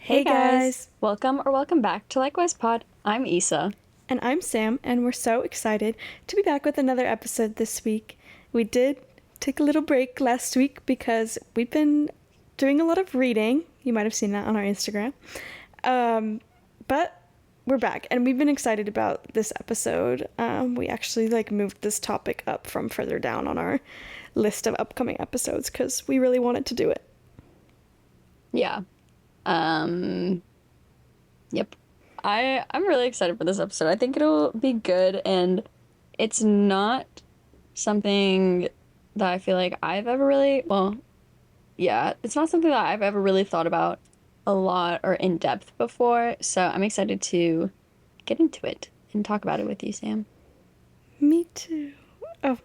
Hey guys! Welcome back to Likewise Pod. I'm Issa. And I'm Sam, and we're so excited to be back with another episode this week. We did take a little break last week because we've been doing a lot of reading. You might have seen that on our Instagram. But we're back, and we've been excited about this episode. We actually moved this topic up from further down on our list of upcoming episodes because we really wanted to do it. Yeah. Yep. I'm really excited for this episode. I think it'll be good, and it's not something that I feel like I've ever really, well, yeah, it's not something that I've ever really thought about a lot or in depth before. So I'm excited to get into it and talk about it with you, Sam. Me too. Oh,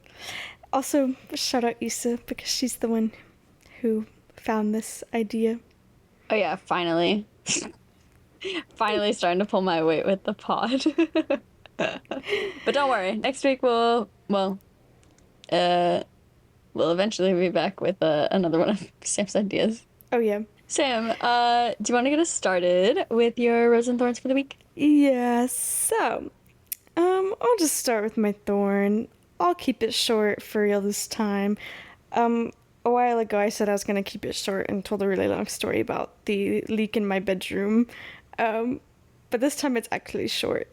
also shout out Issa because she's the one who found this idea. Oh yeah, finally. Finally starting to pull my weight with the pod. But don't worry, next week we'll eventually be back with another one of Sam's ideas. Oh yeah. Sam, do you want to get us started with your rose and thorns for the week? Yeah, so I'll just start with my thorn. I'll keep it short for real this time. A while ago I said I was gonna keep it short and told a really long story about the leak in my bedroom. But this time it's actually short.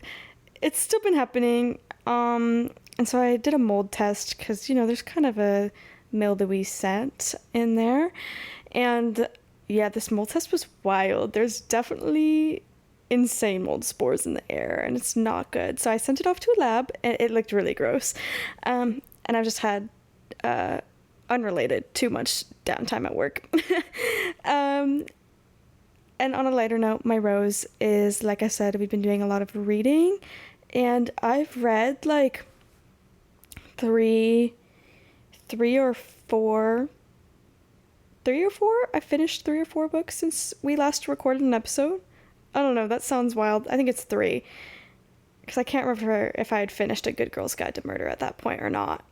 It's still been happening. And so I did a mold test because, there's kind of a mildewy scent in there. And yeah, this mold test was wild. There's definitely insane mold spores in the air and it's not good. So I sent it off to a lab and it looked really gross. And I've just had unrelated too much downtime at work. And on a lighter note, my rose is, like I said, we've been doing a lot of reading and I've read three or four. I finished 3 or 4 books since we last recorded an episode. I don't know, that sounds wild. I think it's 3 because I can't remember if I had finished A Good Girl's Guide to Murder at that point or not.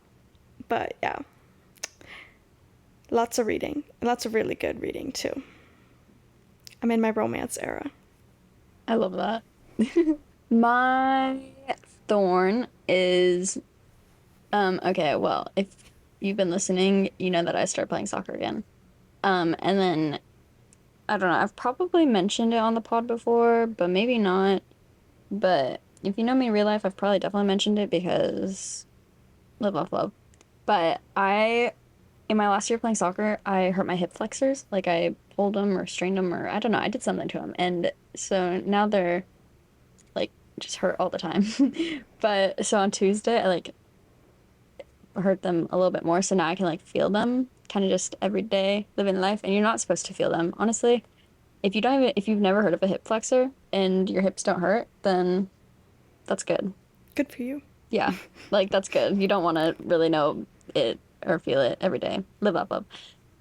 But yeah, lots of reading, lots of really good reading too. I'm in my romance era. I love that. My thorn is okay, well, if you've been listening, you know that I started playing soccer again. And then I don't know, I've probably mentioned it on the pod before, but maybe not. But if you know me in real life, I've probably definitely mentioned it because live, love, love. But in my last year playing soccer, I hurt my hip flexors. Like I pulled them or strained them or I don't know, I did something to them. And so now they're like just hurt all the time. But so on Tuesday, I hurt them a little bit more. So now I can feel them kind of just every day living life. And you're not supposed to feel them, honestly. If you've never heard of a hip flexor and your hips don't hurt, then that's good. Good for you. Yeah, that's good. You don't want to really know it or feel it every day. Live up, up.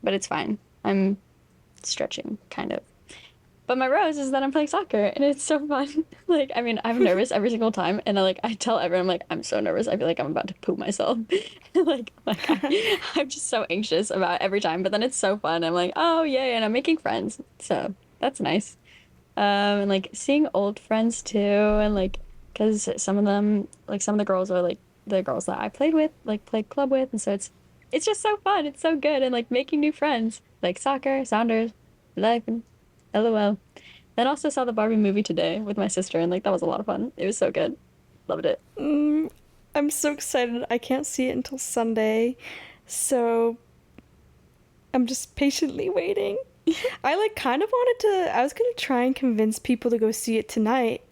But it's fine. I'm stretching, kind of. But my rose is that I'm playing soccer, and it's so fun. I'm nervous every single time, and I tell everyone, I'm so nervous. I feel like I'm about to poop myself. I'm just so anxious about every time, but then it's so fun. I'm like, oh, yay, and I'm making friends. So that's nice. And seeing old friends too, and because some of them, some of the girls are the girls that I played club with, and so it's just so fun. It's so good, and making new friends, soccer, Sounders, life, and LOL. Then also saw the Barbie movie today with my sister, and that was a lot of fun. It was so good. Loved it. I'm so excited. I can't see it until Sunday, so I'm just patiently waiting. I kind of wanted to. I was gonna try and convince people to go see it tonight,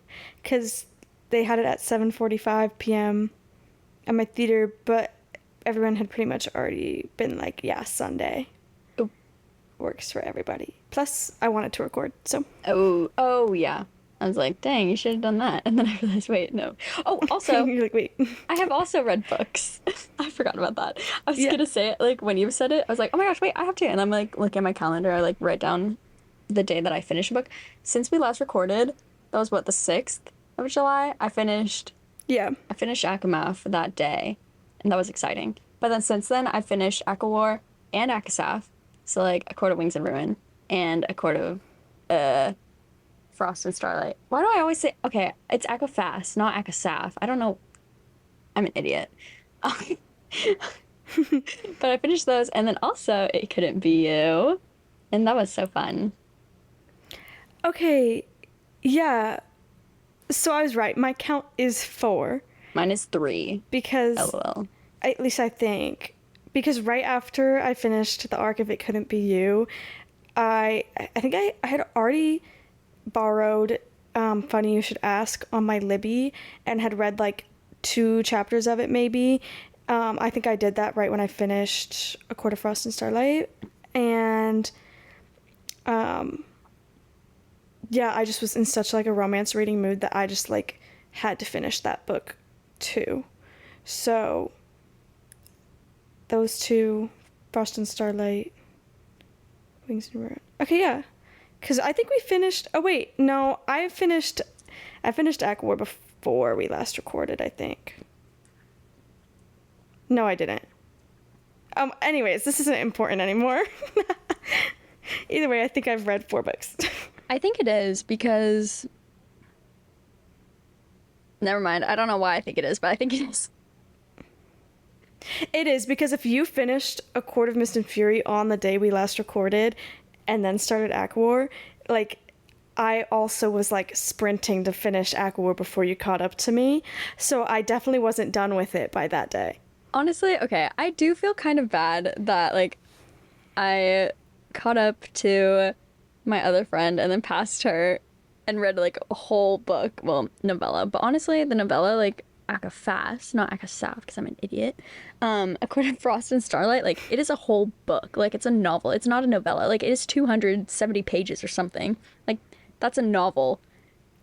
because they had it at 7:45 p.m. at my theater, but everyone had pretty much already been yeah, Sunday. Ooh. Works for everybody. Plus, I wanted to record, so. Oh yeah. I was like, dang, you should have done that. And then I realized, wait, no. Oh, also, You're like, wait. I have also read books. I forgot about that. I was gonna say it, when you said it, I was like, oh my gosh, wait, I have to. And I'm looking at my calendar, I write down the day that I finish a book. Since we last recorded, that was the 6th of July, I finished Akamath that day, and that was exciting. But then since then, I finished Akawar and Akasaf, so A Court of Wings and Ruin, and A Court of Frost and Starlight. Why do I always say, okay, it's Aquafast, not Aquasaf. I don't know. I'm an idiot. But I finished those, and then also It Couldn't Be You, and that was so fun. Okay, yeah. So I was right. My count is 4 Mine is three. because, LOL. at least I think, because right after I finished the arc of It Couldn't Be You, I think I had already borrowed Funny You Should Ask on my Libby and had read like 2 chapters of it maybe. I think I did that right when I finished A Court of Frost and Starlight. And yeah, I just was in such like a romance reading mood that I just like had to finish that book too. So those two, Frost and Starlight, Wings and Ruin. Okay, yeah. Cause I think we finished. Oh wait, no, I finished Act War before we last recorded. I think. No, I didn't. Anyways, this isn't important anymore. Either way, I think I've read 4 books. I think it is because, never mind. I don't know why I think it is, but I think it is. It is because if you finished A Court of Mist and Fury on the day we last recorded and then started Act War, like I also was like sprinting to finish Act War before you caught up to me. So I definitely wasn't done with it by that day. Honestly, okay, I do feel kind of bad that like I caught up to my other friend and then passed her and read like a whole book, well, novella. But honestly, the novella, like Aka Fast, not Aka Saf, because I'm an idiot. According to Frost and Starlight, like it is a whole book. Like it's a novel. It's not a novella. Like it is 270 pages or something. Like that's a novel.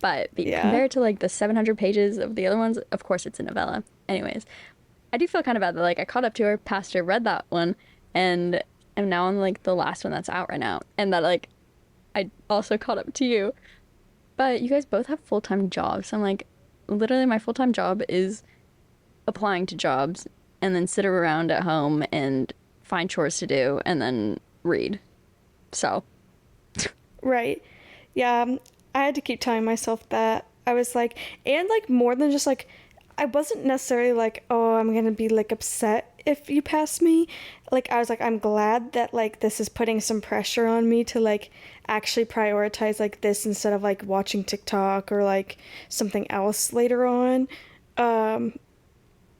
But Yeah. compared to like the 700 pages of the other ones, of course it's a novella. Anyways, I do feel kind of bad that like I caught up to her, passed her, read that one, and am now on like the last one that's out right now. And that like I also caught up to you. But you guys both have full-time jobs. I'm like, literally my full-time job is applying to jobs and then sit around at home and find chores to do and then read. So, Right. Yeah, I had to keep telling myself that. I was like, and like more than just like, I wasn't necessarily like, oh, I'm gonna be like upset if you pass me. Like, I was like, I'm glad that like this is putting some pressure on me to like actually prioritize like this instead of like watching TikTok or like something else later on.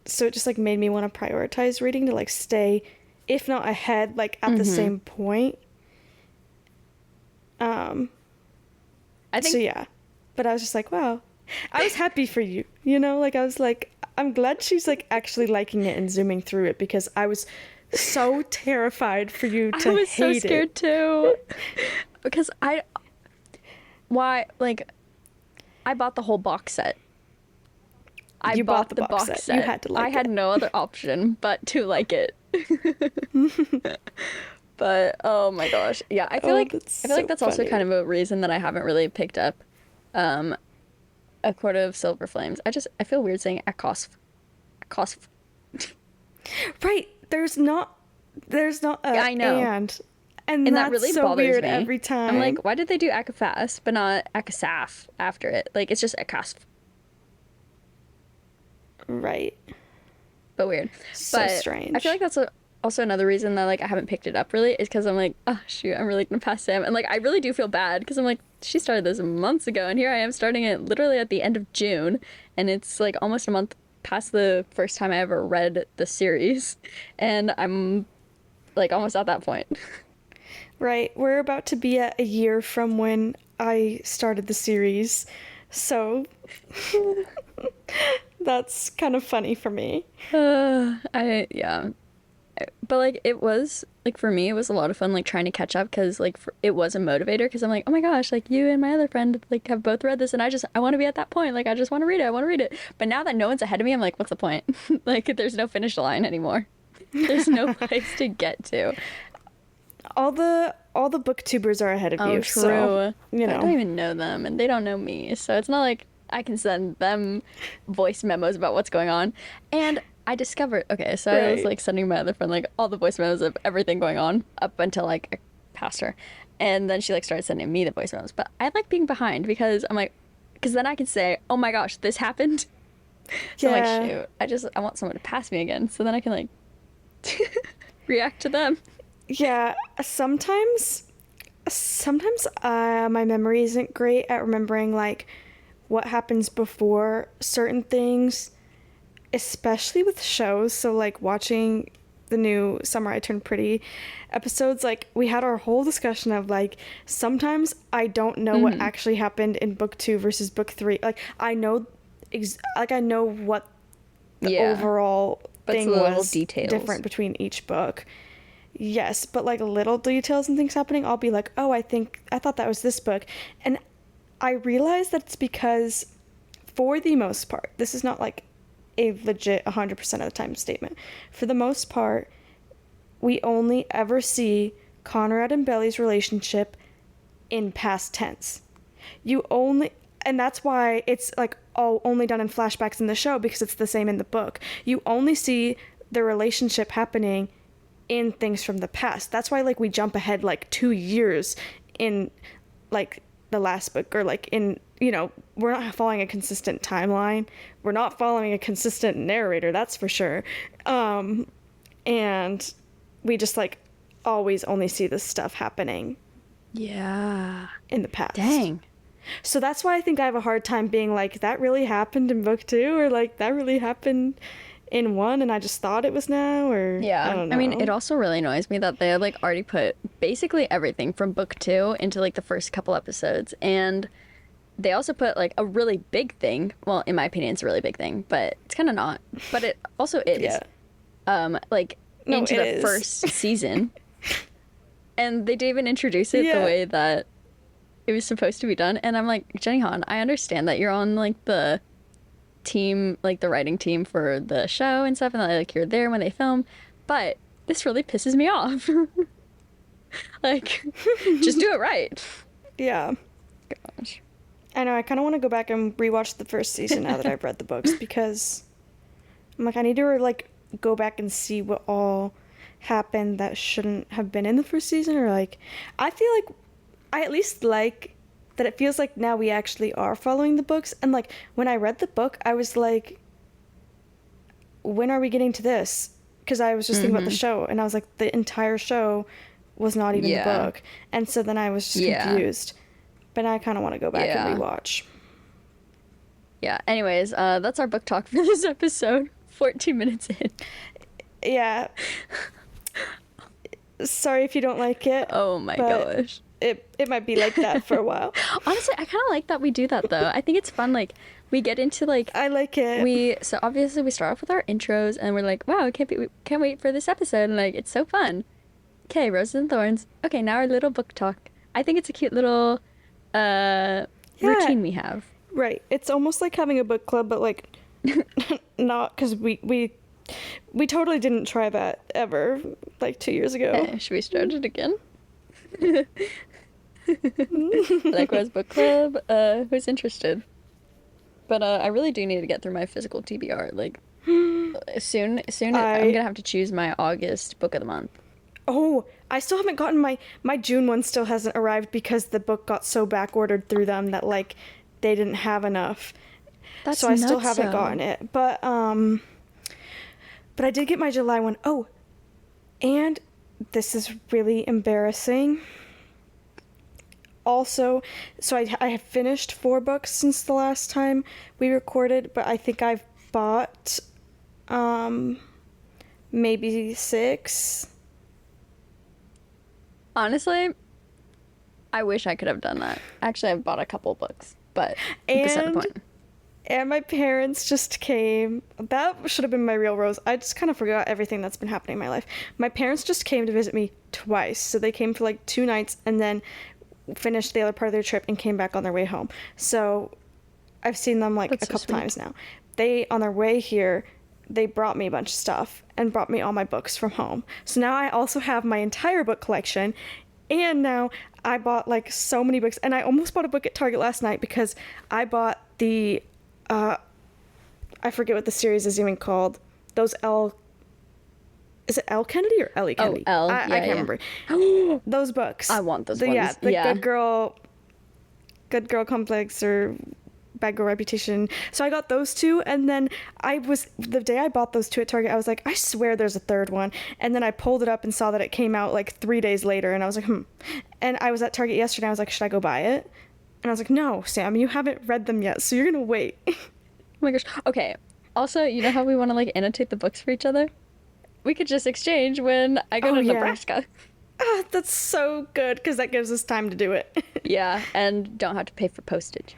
So it just like made me want to prioritize reading to like stay, if not ahead, like at the same point. I think So yeah, but I was just like, wow, I was happy for you, you know, like I was like, I'm glad she's like actually liking it and zooming through it because I was so terrified for you to I was so hate scared it. too. Because why, like, I bought the whole box set. I You bought bought the the box box set. You set. had to like I had it. no other option but to like it. But oh my gosh. Yeah, Oh, that's I feel like so that's also funny. kind of a reason that I haven't really picked up um A Court of Silver Flames. I feel weird saying Akosf. Akosf. Right, there's not a I know. and And that that's really so bothers weird me. every time. I'm like, why did they do Akafas but not Akasaf after it? Like it's just Akasf, Right, but weird. so But strange. I feel like that's also another reason that like I haven't picked it up really is because I'm like, oh shoot, I'm really gonna pass Sam, and like I really do feel bad because I'm like, she started this months ago, and here I am starting it literally at the end of June, and it's like almost a month past the first time I ever read the series, and I'm like almost at that point. Right, we're about to be at a year from when I started the series, so that's kind of funny for me. Yeah. But like it was like for me it was a lot of fun like trying to catch up because like it was a motivator because I'm like, oh my gosh, like you and my other friend like have both read this and I want to be at that point, like I just want to read it, I want to read it. But now that no one's ahead of me, I'm like, what's the point? Like there's no finish line anymore. There's no place to get to. All the booktubers are ahead of Oh, you, true. so you But I don't know. even know them and they don't know me, so it's not like I can send them voice memos about what's going on. And I discovered, okay, so I was Right. like sending my other friend like all the voice memos of everything going on up until like I passed her. And then she like started sending me the voice memos. But I like being behind because I'm like, because then I can say, oh my gosh, this happened. So I'm like, Yeah. shoot, I want someone to pass me again. So then I can like react to them. Yeah, sometimes my memory isn't great at remembering like what happens before certain things, especially with shows. So like watching the new Summer I Turned Pretty episodes, like we had our whole discussion of like sometimes I don't know what actually happened in book 2 versus book 3. Like I know what the Yeah. overall But it's thing the little was details. different between each book. Yes, but like little details and things happening, I'll be like, oh, I thought that was this book. And I realize that it's because, for the most part, this is not like a legit 100% of the time statement. For the most part, we only ever see Conrad and Belly's relationship in past tense. And that's why it's like all only done in flashbacks in the show, because it's the same in the book. You only see the relationship happening in things from the past. That's why like we jump ahead like 2 years in like the last book, or like in, we're not following a consistent timeline. We're not following a consistent narrator, that's for sure. And we just like always only see this stuff happening Yeah. in the past. Dang. So that's why I think I have a hard time being like, that really happened in book 2, or like that really happened in 1 and I just thought it was now, or Yeah. I don't know. I mean, it also really annoys me that they had like already put basically everything from book 2 into like the first couple episodes. And they also put like a really big thing. Well, in my opinion, it's a really big thing, but it's kind of not. But it also is. Yeah. Like No, into it the is. first season. And they didn't even introduce it the Yeah. way that it was supposed to be done. And I'm like, Jenny Han, I understand that you're on like the team, like the writing team for the show and stuff, and that like you're there when they film, but this really pisses me off. Like, just do it right. Yeah. Gosh. I know, I kind of want to go back and rewatch the first season now that I've read the books, because I'm like, I need to like go back and see what all happened that shouldn't have been in the first season, or like, I feel like I at least like that it feels like now we actually are following the books. And like when I read the book, I was like, when are we getting to this? Because I was just thinking about the show, and I was like, the entire show was not even the book. And so then I was just confused. But I kind of want to go back and rewatch. Yeah, anyways, that's our book talk for this episode. 14 minutes in. Yeah. Sorry if you don't like it. Oh my gosh. It might be like that for a while. Honestly, I kind of like that we do that though. I think it's fun. Like, we get into like, I like it. So obviously we start off with our intros and we're like, wow, can't wait for this episode, and like it's so fun. Okay, Roses and Thorns. Okay, now our little book talk. I think it's a cute little routine we have. Right. It's almost like having a book club, but like not, because we totally didn't try that ever like 2 years ago. Should we start it again? Likewise, book club. Who's interested? But I really do need to get through my physical TBR. Like soon I'm gonna have to choose my August book of the month. Oh, I still haven't gotten my June one. Still hasn't arrived because the book got so back ordered through them that like they didn't have enough. That's so I still nuts, haven't gotten it. But I did get my July one. Oh, and this is really embarrassing. Also, so I have finished 4 books since the last time we recorded, but I think I've bought maybe 6. Honestly, I wish I could have done that. Actually, I've bought a couple books, but beside the point. And my parents just came. That should have been my real rose. I just kind of forgot everything that's been happening in my life. My parents just came to visit me twice. So they came for like 2 nights and then finished the other part of their trip and came back on their way home. So I've seen them like That's a so couple sweet. times now. They, on their way here, they brought me a bunch of stuff and brought me all my books from home. So now I also have my entire book collection. And now I bought like so many books. And I almost bought a book at Target last night because I bought the I forget what the series is even called. Those Is it Elle Kennedy or Ellie Oh, Kennedy? L. I Yeah, can't yeah. remember. Those books. I want those Yeah, ones. the Yeah. good girl complex or bad girl reputation. So I got those two, and then the day I bought those two at Target, I was like, I swear there's a third one. And then I pulled it up and saw that it came out like 3 days later, and I was like, And I was at Target yesterday, I was like, should I go buy it? And I was like, no, Sam, you haven't read them yet, so you're gonna wait. Oh my gosh. Okay. Also, you know how we want to like annotate the books for each other? We could just exchange when I go Oh to yeah. Nebraska. Ah, that's so good because that gives us time to do it. Yeah, and don't have to pay for postage.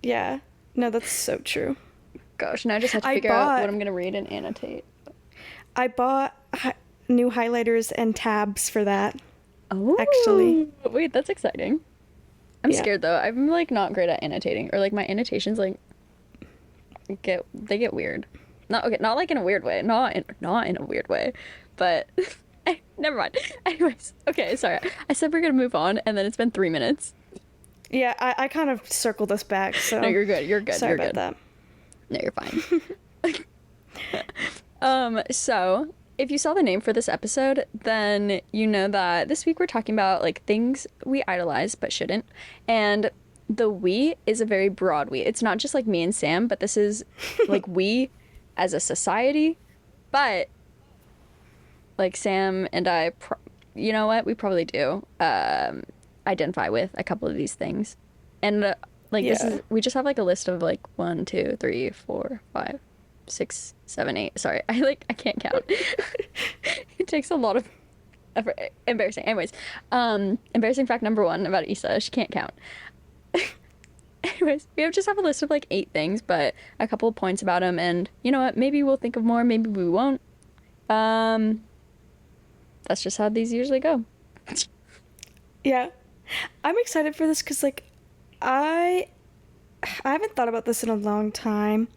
Yeah. No, that's so true. Gosh, now I just have to I figure out bought what I'm gonna read and annotate. I bought new highlighters and tabs for that. Oh, Actually. wait, that's exciting. I'm Yeah. scared though. I'm like not great at annotating, or like my annotations like get weird. Not okay, not like in a weird way. Not in a weird way, but never mind. Anyways, okay, sorry. I said we're gonna move on, and then it's been 3 minutes. Yeah, I kind of circled us back, so No, you're good. You're good. sorry You're about good. that. No, you're fine. So if you saw the name for this episode, then you know that this week we're talking about like things we idolize but shouldn't. And the we is a very broad we. It's not just like me and Sam, but this is like we as a society. But like Sam and I, you know what? We probably do identify with a couple of these things. And like this Yeah. is, we just have like a list of like 1, 2, 3, 4, 5, 6, 7, 8. Sorry, I can't count. It takes a lot of effort. Embarrassing. Anyways, embarrassing fact number 1 about Issa: she can't count. Anyways, we just have a list of like 8 things, but a couple of points about them, and you know what? Maybe we'll think of more. Maybe we won't. That's just how these usually go. Yeah. I'm excited for this because like I haven't thought about this in a long time,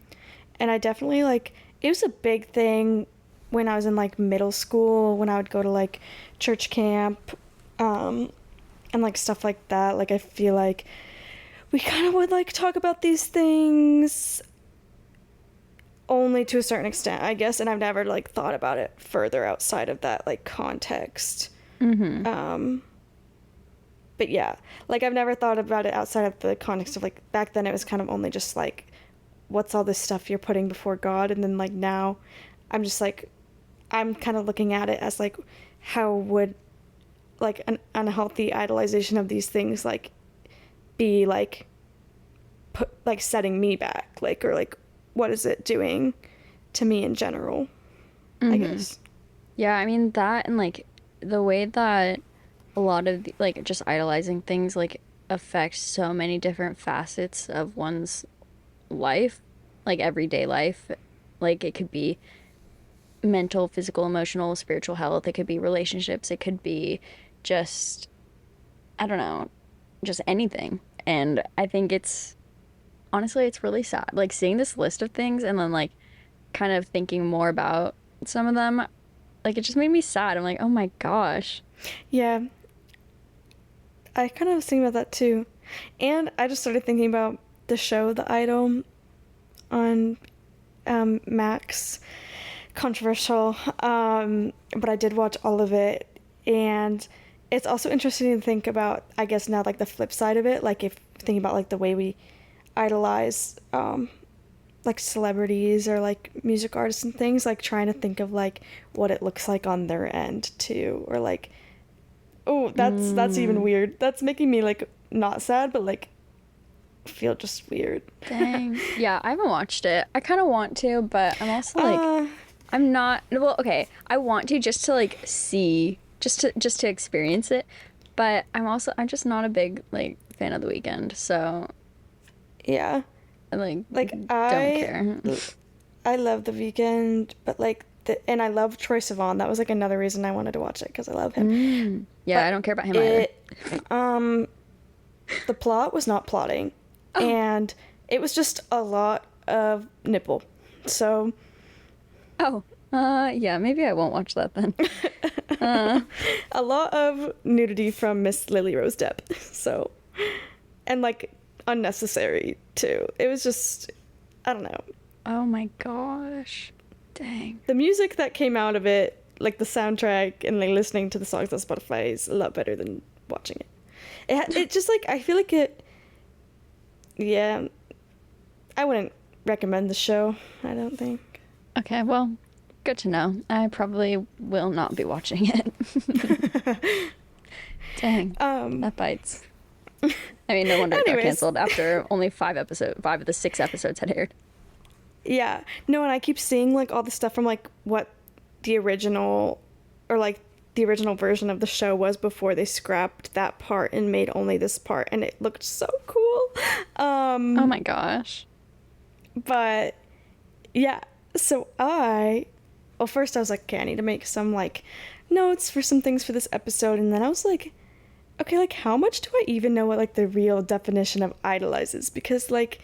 and I definitely like it was a big thing when I was in like middle school, when I would go to like church camp and like stuff like that. Like I feel like we kind of would like talk about these things only to a certain extent, I guess, and I've never like thought about it further outside of that like context. But yeah, like I've never thought about it outside of the context of like back then it was kind of only just like what's all this stuff you're putting before God, and then like now I'm just like I'm kind of looking at it as like how would like an unhealthy idolization of these things like be like put like setting me back, like, or like what is it doing to me in general, I guess. Yeah, I mean that, and like the way that a lot of like just idolizing things like affects so many different facets of one's life, like everyday life. Like it could be mental, physical, emotional, spiritual health. It could be relationships. It could be just, I don't know, just anything. And I think it's honestly, it's really sad. Like seeing this list of things and then like kind of thinking more about some of them, like it just made me sad. I'm like, oh my gosh. Yeah, I kind of was thinking about that too. And I just started thinking about the show The Idol on Max. Controversial, but I did watch all of it, and it's also interesting to think about, I guess now, like the flip side of it, like if thinking about like the way we idolize like celebrities or like music artists and things, like trying to think of like what it looks like on their end too, or like, oh, that's even weird. That's making me like not sad, but like feel just weird. Dang. Yeah, I haven't watched it. I kind of want to, but I'm also like, I'm not, well, okay, I want to just to like see, just to experience it, but I'm just not a big like fan of The Weeknd, so Yeah. I like don't I care. I love The Weeknd, but like and I love Troye Sivan. That was like another reason I wanted to watch it because I love him. Yeah, But I don't care about him either. The plot was not plotting, and it was just a lot of nipple. So Oh, yeah, maybe I won't watch that then. a lot of nudity from Miss Lily Rose Depp. So, and like unnecessary too. It was just, I don't know. Oh my gosh. Dang. The music that came out of it, like the soundtrack and like listening to the songs on Spotify, is a lot better than watching it. It just like, I feel like it. Yeah, I wouldn't recommend the show, I don't think. Okay, well, good to know. I probably will not be watching it. Dang, Um, that bites. I mean, no wonder it got anyways, canceled after only 5 of the 6 episodes had aired. yeah. No, and I keep seeing like all the stuff from like what the original or like the original version of the show was before they scrapped that part and made only this part, and it looked so cool. Oh my gosh. But yeah, so well, first I was like, okay, I need to make some like notes for some things for this episode, and then I was like, okay, like how much do I even know what like the real definition of idolize is? Because like,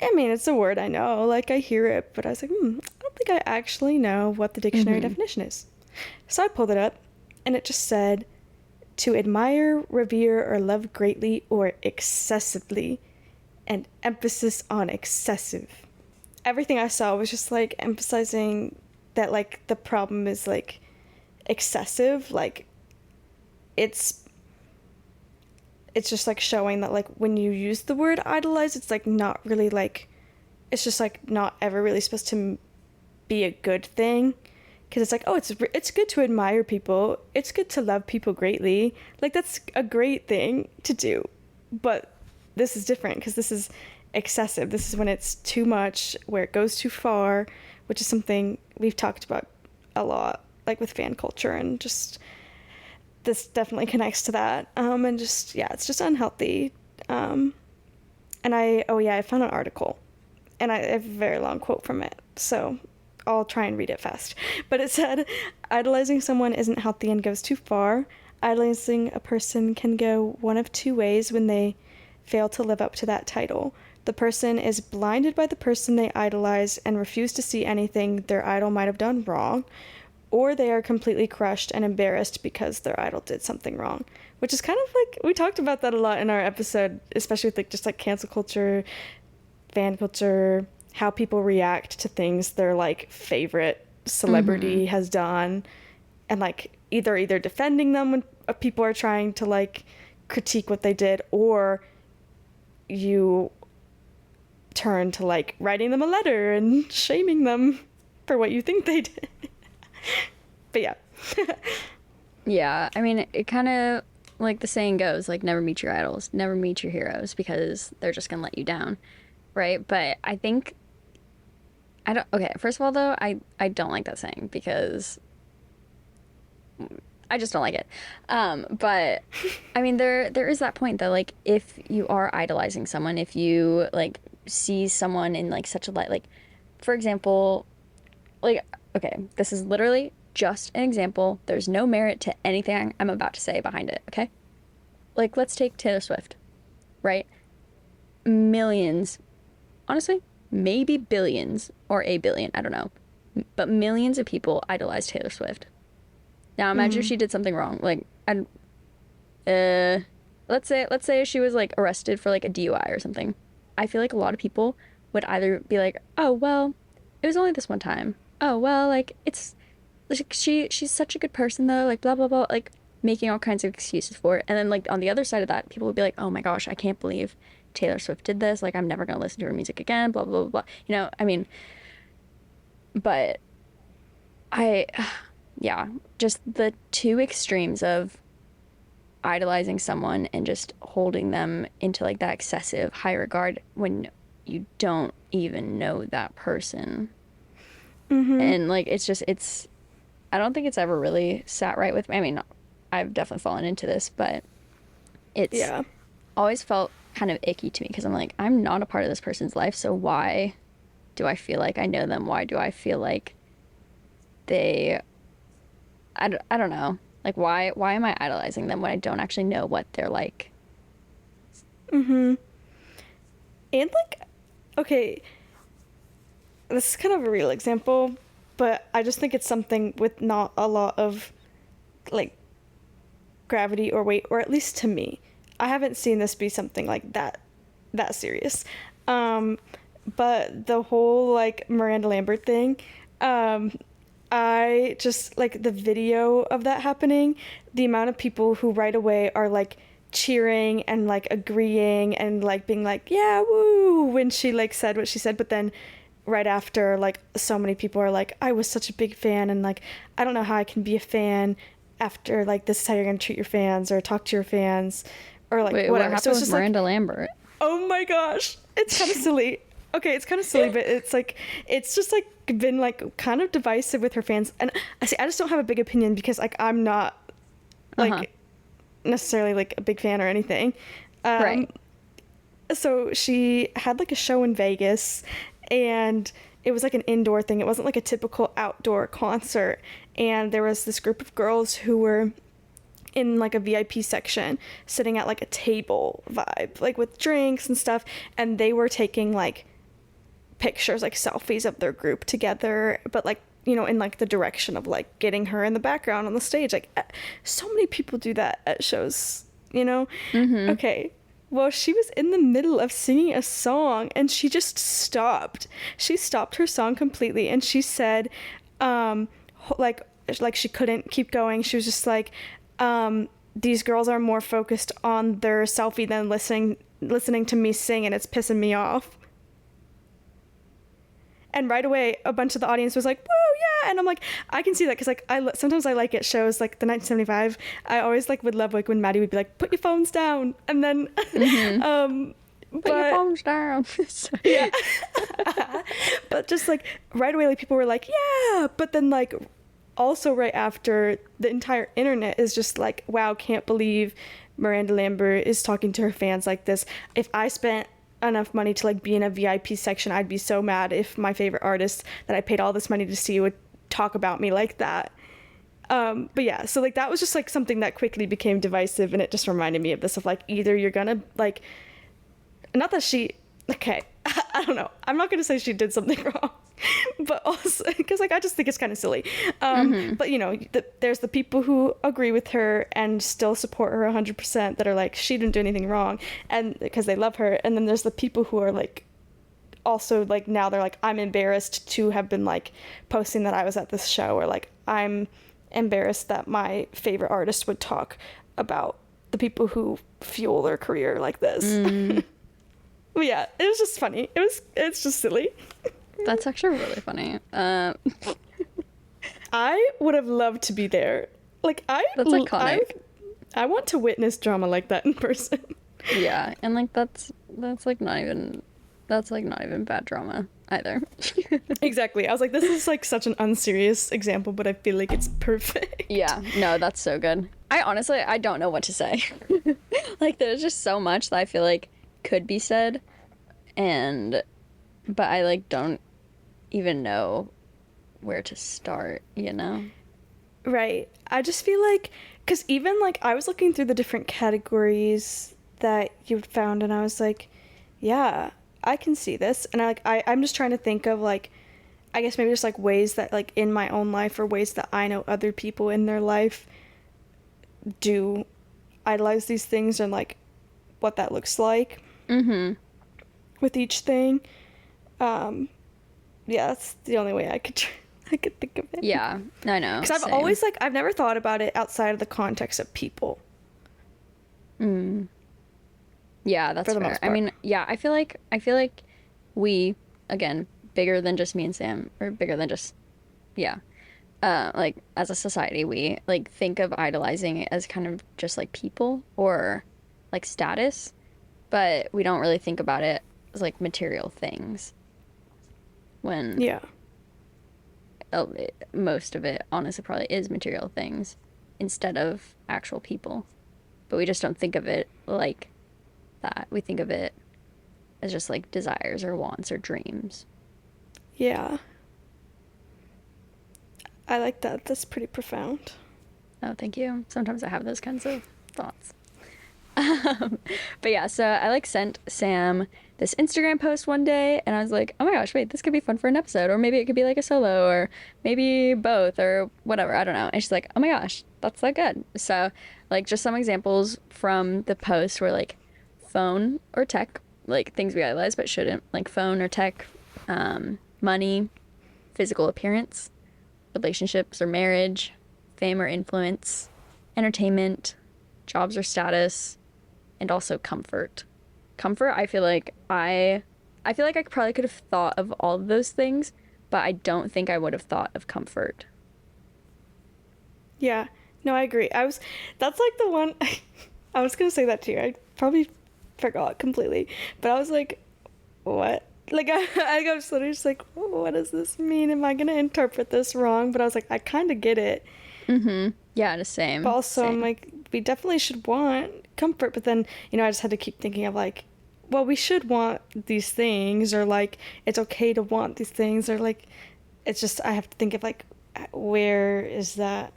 I mean, it's a word I know, like I hear it, but I was like, I don't think I actually know what the dictionary definition is. So I pulled it up, and it just said to admire, revere, or love greatly or excessively, and emphasis on excessive. Everything I saw was just like emphasizing that like the problem is like excessive, like it's just like showing that like when you use the word idolize, it's like not really like, it's just like not ever really supposed to be a good thing, because it's like, oh, it's good to admire people, it's good to love people greatly, like that's a great thing to do, but this is different because this is excessive. This is when it's too much, where it goes too far, which is something we've talked about a lot, like with fan culture, and just this definitely connects to that. And just, yeah, it's just unhealthy. And I found an article, and I have a very long quote from it, so I'll try and read it fast. But it said, idolizing someone isn't healthy and goes too far. Idolizing a person can go one of two ways when they fail to live up to that title. The person is blinded by the person they idolize and refuse to see anything their idol might have done wrong, or they are completely crushed and embarrassed because their idol did something wrong. Which is kind of like, we talked about that a lot in our episode, especially with like just like cancel culture, fan culture, how people react to things their like favorite celebrity has done, and like either defending them when people are trying to like critique what they did, or you turn to like writing them a letter and shaming them for what you think they did. But yeah. Yeah, I mean, it kind of, like the saying goes, like, never meet your idols, never meet your heroes, because they're just gonna let you down, right? But I think, I don't, okay, first of all, though, I don't like that saying, because I just don't like it. But I mean, there is that point that, like, if you are idolizing someone, if you like see someone in like such a light, like, for example, like, okay, this is literally just an example. There's no merit to anything I'm about to say behind it, okay? Like, let's take Taylor Swift, right? Millions, honestly, maybe billions or a billion, I don't know, but millions of people idolize Taylor Swift. Now imagine if she did something wrong, like, let's say she was like arrested for like a DUI or something. I feel like a lot of people would either be like, oh well, it was only this one time. Oh well, like it's like she's such a good person though, like blah blah blah, like making all kinds of excuses for it. And then like on the other side of that, people would be like, oh my gosh, I can't believe Taylor Swift did this. Like I'm never gonna listen to her music again. Blah blah blah blah. You know, I mean, but I, yeah, just the two extremes of idolizing someone and just holding them into like that excessive high regard when you don't even know that person. And like it's I don't think it's ever really sat right with me. I mean, I've definitely fallen into this, but it's Yeah. always felt kind of icky to me because I'm like, I'm not a part of this person's life, so why do I feel like I know them? Why do I feel like they I don't know. Like why am I idolizing them when I don't actually know what they're like? And like, okay, this is kind of a real example, but I just think it's something with not a lot of like gravity or weight, or at least to me. I haven't seen this be something like that serious. But the whole like Miranda Lambert thing, Um, I just like the video of that happening, the amount of people who right away are like cheering and like agreeing and like being like, yeah, woo, when she like said what she said, but then right after, like, so many people are like, I was such a big fan, and like, I don't know how I can be a fan after like this is how you're gonna treat your fans or talk to your fans or like Wait, what whatever. So happened it's with just like, Miranda Lambert? oh my gosh, it's kind of silly. Okay, it's kind of silly, but it's like it's just like been like kind of divisive with her fans, and I see. I just don't have a big opinion because like I'm not like Uh-huh. necessarily like a big fan or anything. Right. So she had like a show in Vegas, and it was like an indoor thing. It wasn't like a typical outdoor concert. And there was this group of girls who were in like a VIP section, sitting at like a table vibe, like with drinks and stuff, and they were taking like pictures, like selfies of their group together, but like, you know, in like the direction of like getting her in the background on the stage. Like so many people do that at shows, you know? Mm-hmm. Okay. Well, she was in the middle of singing a song and she just stopped. She stopped her song completely and she said, like she couldn't keep going. She was just like, these girls are more focused on their selfie than listening to me sing, and it's pissing me off. And right away, a bunch of the audience was like, "Woo, yeah!" And I'm like, I can see that because like sometimes I like at shows like the 1975. I always like would love like when Maddie would be like, "Put your phones down," and then, Put your phones down. yeah, but just like right away, like people were like, "Yeah," but then like also right after, the entire internet is just like, "Wow, can't believe Miranda Lambert is talking to her fans like this." If I spent enough money to like be in a VIP section, I'd be so mad if my favorite artist that I paid all this money to see would talk about me like that. But yeah, so like that was just like something that quickly became divisive, and it just reminded me of this of like, either you're gonna like, not that she, okay, I don't know, I'm not gonna say she did something wrong, but also because like I just think it's kind of silly. But you know, there's the people who agree with her and still support her 100%, that are like, she didn't do anything wrong, and because they love her. And then there's the people who are like, also like, now they're like, I'm embarrassed to have been like posting that I was at this show, or like, I'm embarrassed that my favorite artist would talk about the people who fuel their career like this. But yeah, it was just funny. It's just silly. That's actually really funny. I would have loved to be there. Like That's iconic. I want to witness drama like that in person. Yeah, and like that's like not even bad drama either. Exactly. I was like, this is like such an unserious example, but I feel like it's perfect. Yeah, no, that's so good. I honestly, I don't know what to say. Like, there's just so much that I feel like could be said, but I like don't even know where to start, you know? Right. I just feel like, because even like I was looking through the different categories that you found, and I was like, yeah, I can see this. And I'm just trying to think of like, I guess maybe just like ways that like in my own life, or ways that I know other people in their life do idolize these things, and like what that looks like with each thing. Yeah, that's the only way I could think of it. Yeah, I know. Because same. always like, I've never thought about it outside of the context of people. Yeah, that's For the fair. most I part. mean, yeah, I feel like we, again, bigger than just me and Sam, or bigger than just, yeah, like as a society, we like think of idolizing it as kind of just like people or like status, but we don't really think about it as like material things. When Yeah. most of it honestly probably is material things instead of actual people, but we just don't think of it like that. We think of it as just like desires or wants or dreams. Yeah. I like that. That's pretty profound. Oh, thank you. Sometimes I have those kinds of thoughts. But yeah, so I like sent Sam this Instagram post one day, and I was like, oh my gosh, wait, this could be fun for an episode, or maybe it could be like a solo, or maybe both, or whatever, I don't know. And she's like, oh my gosh, that's so good. So like, just some examples from the post were like phone or tech, like things we idolize but shouldn't, like phone or tech, money, physical appearance, relationships or marriage, fame or influence, entertainment, jobs or status, and also comfort. Comfort, I feel like I probably could have thought of all of those things, but I don't think I would have thought of comfort. Yeah. No, I agree. That's like the one, I was gonna say that too. I probably forgot completely, but I was like, what? Like, I was literally just like, what does this mean? Am I gonna interpret this wrong? But I was like, I kind of get it. Mm-hmm. Yeah, the But same. also, I'm Same. like, we definitely should want comfort. But then, I just had to keep thinking of like, well, we should want these things, or like, it's okay to want these things, or like, it's just, I have to think of like, where is that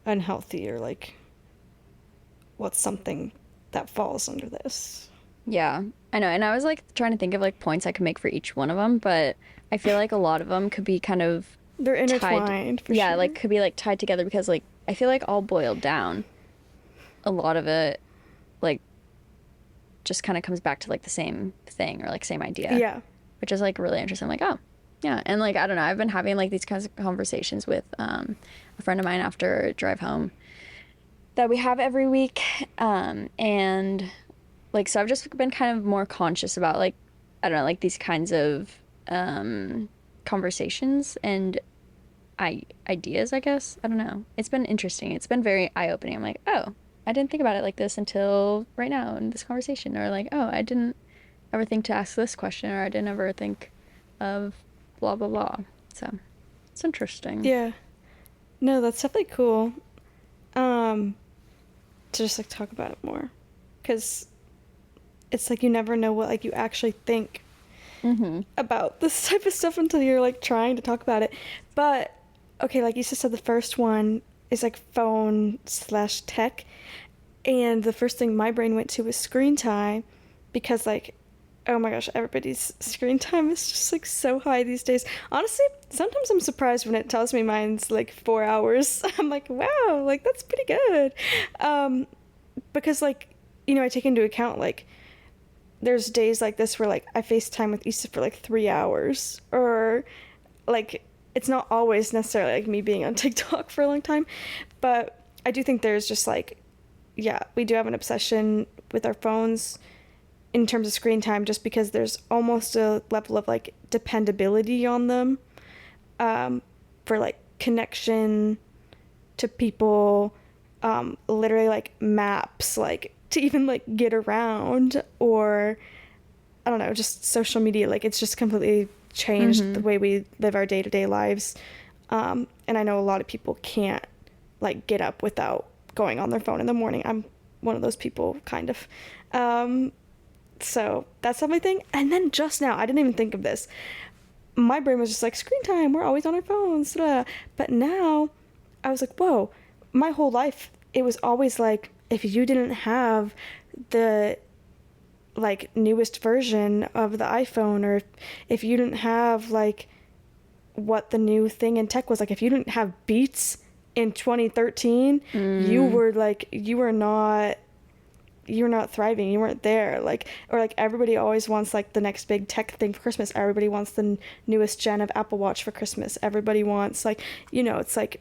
unhealthy, or like, what's something that falls under this? Yeah, I know. And I was like trying to think of like points I could make for each one of them, but I feel like a lot of them could be kind of They're tied. intertwined for Yeah, sure. like could be like tied together because like I feel like all boiled down, a lot of it like just kind of comes back to like the same thing or like same idea, Yeah. which is like really interesting. I'm like, oh, yeah. And like, I don't know, I've been having like these kinds of conversations with a friend of mine after a drive home that we have every week. And like, so I've just been kind of more conscious about like, I don't know, like these kinds of conversations and ideas, I guess. I don't know. It's been interesting. It's been very eye-opening. I'm like, oh, I didn't think about it like this until right now in this conversation. Or like, oh, I didn't ever think to ask this question, or I didn't ever think of blah blah blah. So it's interesting. Yeah. No, that's definitely cool. Um, to just like talk about it more, because it's like you never know what like you actually think Mm-hmm. about this type of stuff until you're like trying to talk about it. But okay, like you just said, the first one is like phone slash tech, and the first thing my brain went to was screen time, because like, oh my gosh, everybody's screen time is just like so high these days. Honestly, sometimes I'm surprised when it tells me mine's like 4 hours. I'm like, wow, like that's pretty good. Um, because like, I take into account like there's days like this where like I FaceTime with Issa for like 3 hours, or like it's not always necessarily like me being on TikTok for a long time, but I do think there's just like, yeah, we do have an obsession with our phones in terms of screen time, just because there's almost a level of like dependability on them, for like connection to people, literally like maps, like to even like get around, or I don't know, just social media. Like it's just completely changed the Mm-hmm. way we live our day-to-day lives. And I know a lot of people can't like get up without going on their phone in the morning. I'm one of those people, kind of. So that's not my thing. And then just now, I didn't even think of this. My brain was just like, screen time, we're always on our phones. Blah. But now I was like, whoa, my whole life, it was always like, if you didn't have the like newest version of the iPhone, or if you didn't have like what the new thing in tech was, like if you didn't have Beats in 2013, you Mm. were like, you were not thriving, you weren't there. Like, or like everybody always wants like the next big tech thing for Christmas. Everybody wants the newest gen of Apple Watch for Christmas. Everybody wants like, it's like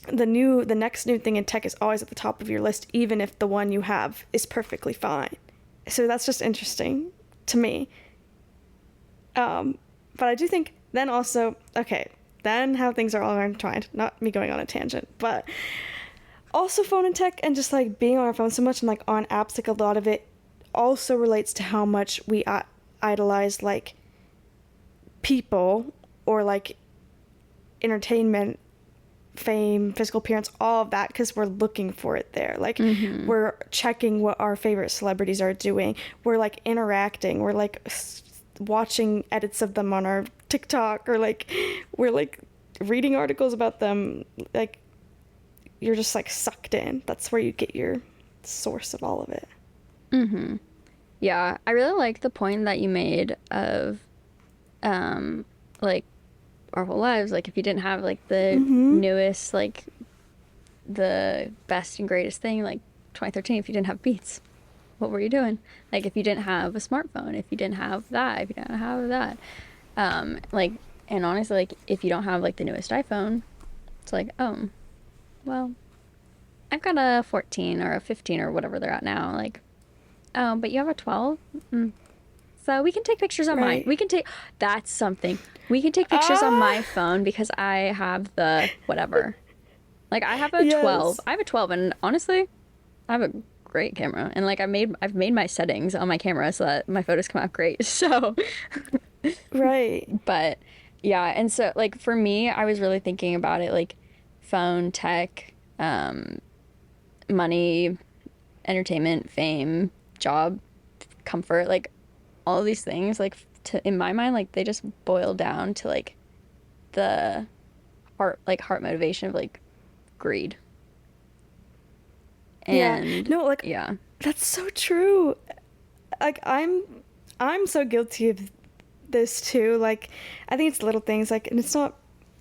the next new thing in tech is always at the top of your list, even if the one you have is perfectly fine. So that's just interesting to me. But I do think then also, okay, then how things are all intertwined. Not me going on a tangent, but also phone and tech, and just like being on our phone so much and like on apps, like a lot of it also relates to how much we idolize like people, or like entertainment, fame, physical appearance, all of that, because we're looking for it there. Like Mm-hmm. we're checking what our favorite celebrities are doing. We're like interacting. We're like watching edits of them on our TikTok, or like we're like reading articles about them. Like you're just like sucked in. That's where you get your source of all of it. Mm-hmm. Yeah, I really like the point that you made of like our whole lives, like if you didn't have like the Mm-hmm. newest, like the best and greatest thing, like 2013, if you didn't have Beats, what were you doing? Like if you didn't have a smartphone, if you didn't have that, if you didn't have that, like And honestly, like if you don't have like the newest iPhone, it's like, oh, well, I've got a 14 or a 15 or whatever they're at now. Like, oh, but you have a 12? Mm. So we can take pictures on mine. Right. We can take, that's something. We can take pictures on Ah, my phone because I have the whatever. Like I have a 12. yes. I have a 12 and honestly, I have a great camera. And like I've made my settings on my camera so that my photos come out great. So, Right. but yeah, and so like for me, I was really thinking about it like phone, tech, money, entertainment, fame, job, comfort, like all of these things like in my mind like they just boil down to like the heart motivation of like greed. Yeah. And No, like yeah. that's so true. Like I'm so guilty of this too. Like I think it's little things like and it's not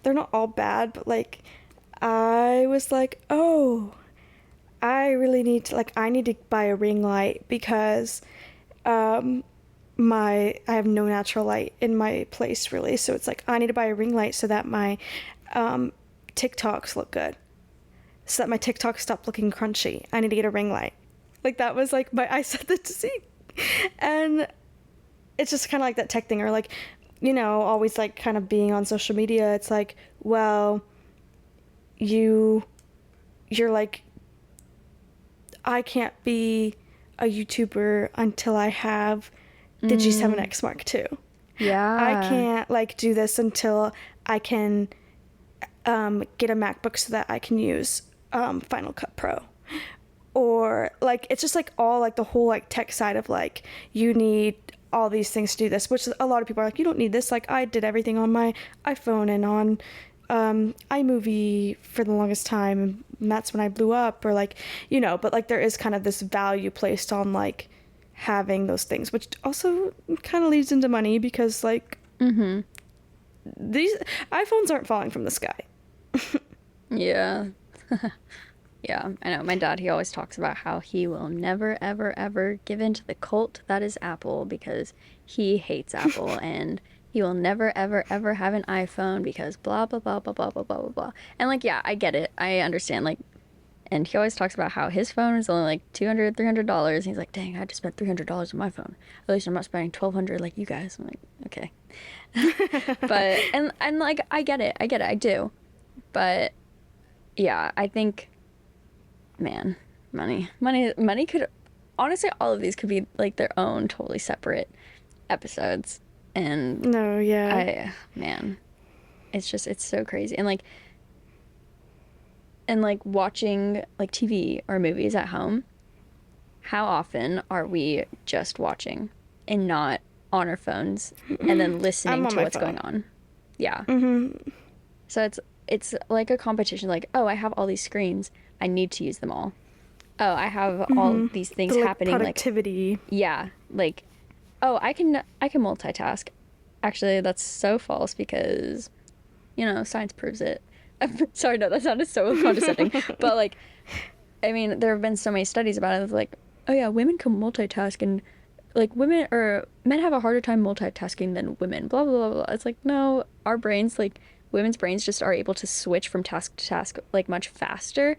they're not all bad, but like I was like, "Oh, I really need to like I need to buy a ring light because um I have no natural light in my place really. So it's like I need to buy a ring light so that my um TikToks look good. So that my TikToks stop looking crunchy. I need to get a ring light." Like that was like my I said that to see. And it's just kind of like that tech thing or like always like kind of being on social media. It's like, well, you you're like I can't be a YouTuber until I have the Mm, G7X Mark II. I yeah. can't like do this until I can get a MacBook so that I can use Final Cut Pro. Or like it's just like all like the whole like tech side of like you need all these things to do this, which a lot of people are like, you don't need this. Like I did everything on my iPhone and on iMovie for the longest time, and that's when I blew up. Or like, but like there is kind of this value placed on like having those things, which also kind of leads into money because like Mm-hmm. these iPhones aren't falling from the sky. Yeah. Yeah, I know. My dad, he always talks about how he will never, ever, ever give in to the cult that is Apple because he hates Apple and he will never, ever, ever have an iPhone because blah, blah, blah, blah, blah, blah, blah, blah, blah. And like, yeah, I get it. I understand. Like, and he always talks about how his phone is only like $200, $300. And he's like, dang, I just spent $300 on my phone. At least I'm not spending 1200 like you guys. I'm like, okay. But, and like, I get it. I get it. I do. But yeah, I think man, money could honestly all of these could be like their own totally separate episodes. And No, yeah. man, it's so crazy. And like watching like TV or movies at home, how often are we just watching and not on our phones and then I'm listening on to my what's going phone. on? Yeah. Mm-hmm. So it's like a competition like, oh, I have all these screens. I need to use them all. Oh, I have all Mm-hmm. these things The like happening like productivity. yeah, like oh, I can multitask. Actually, that's so false because science proves it. Sorry, no, that sounded so condescending. But like, I mean, there have been so many studies about it. Of like, oh yeah, women can multitask, and like women or men have a harder time multitasking than women. Blah blah blah blah. It's like no, our brains like women's brains just are able to switch from task to task like much faster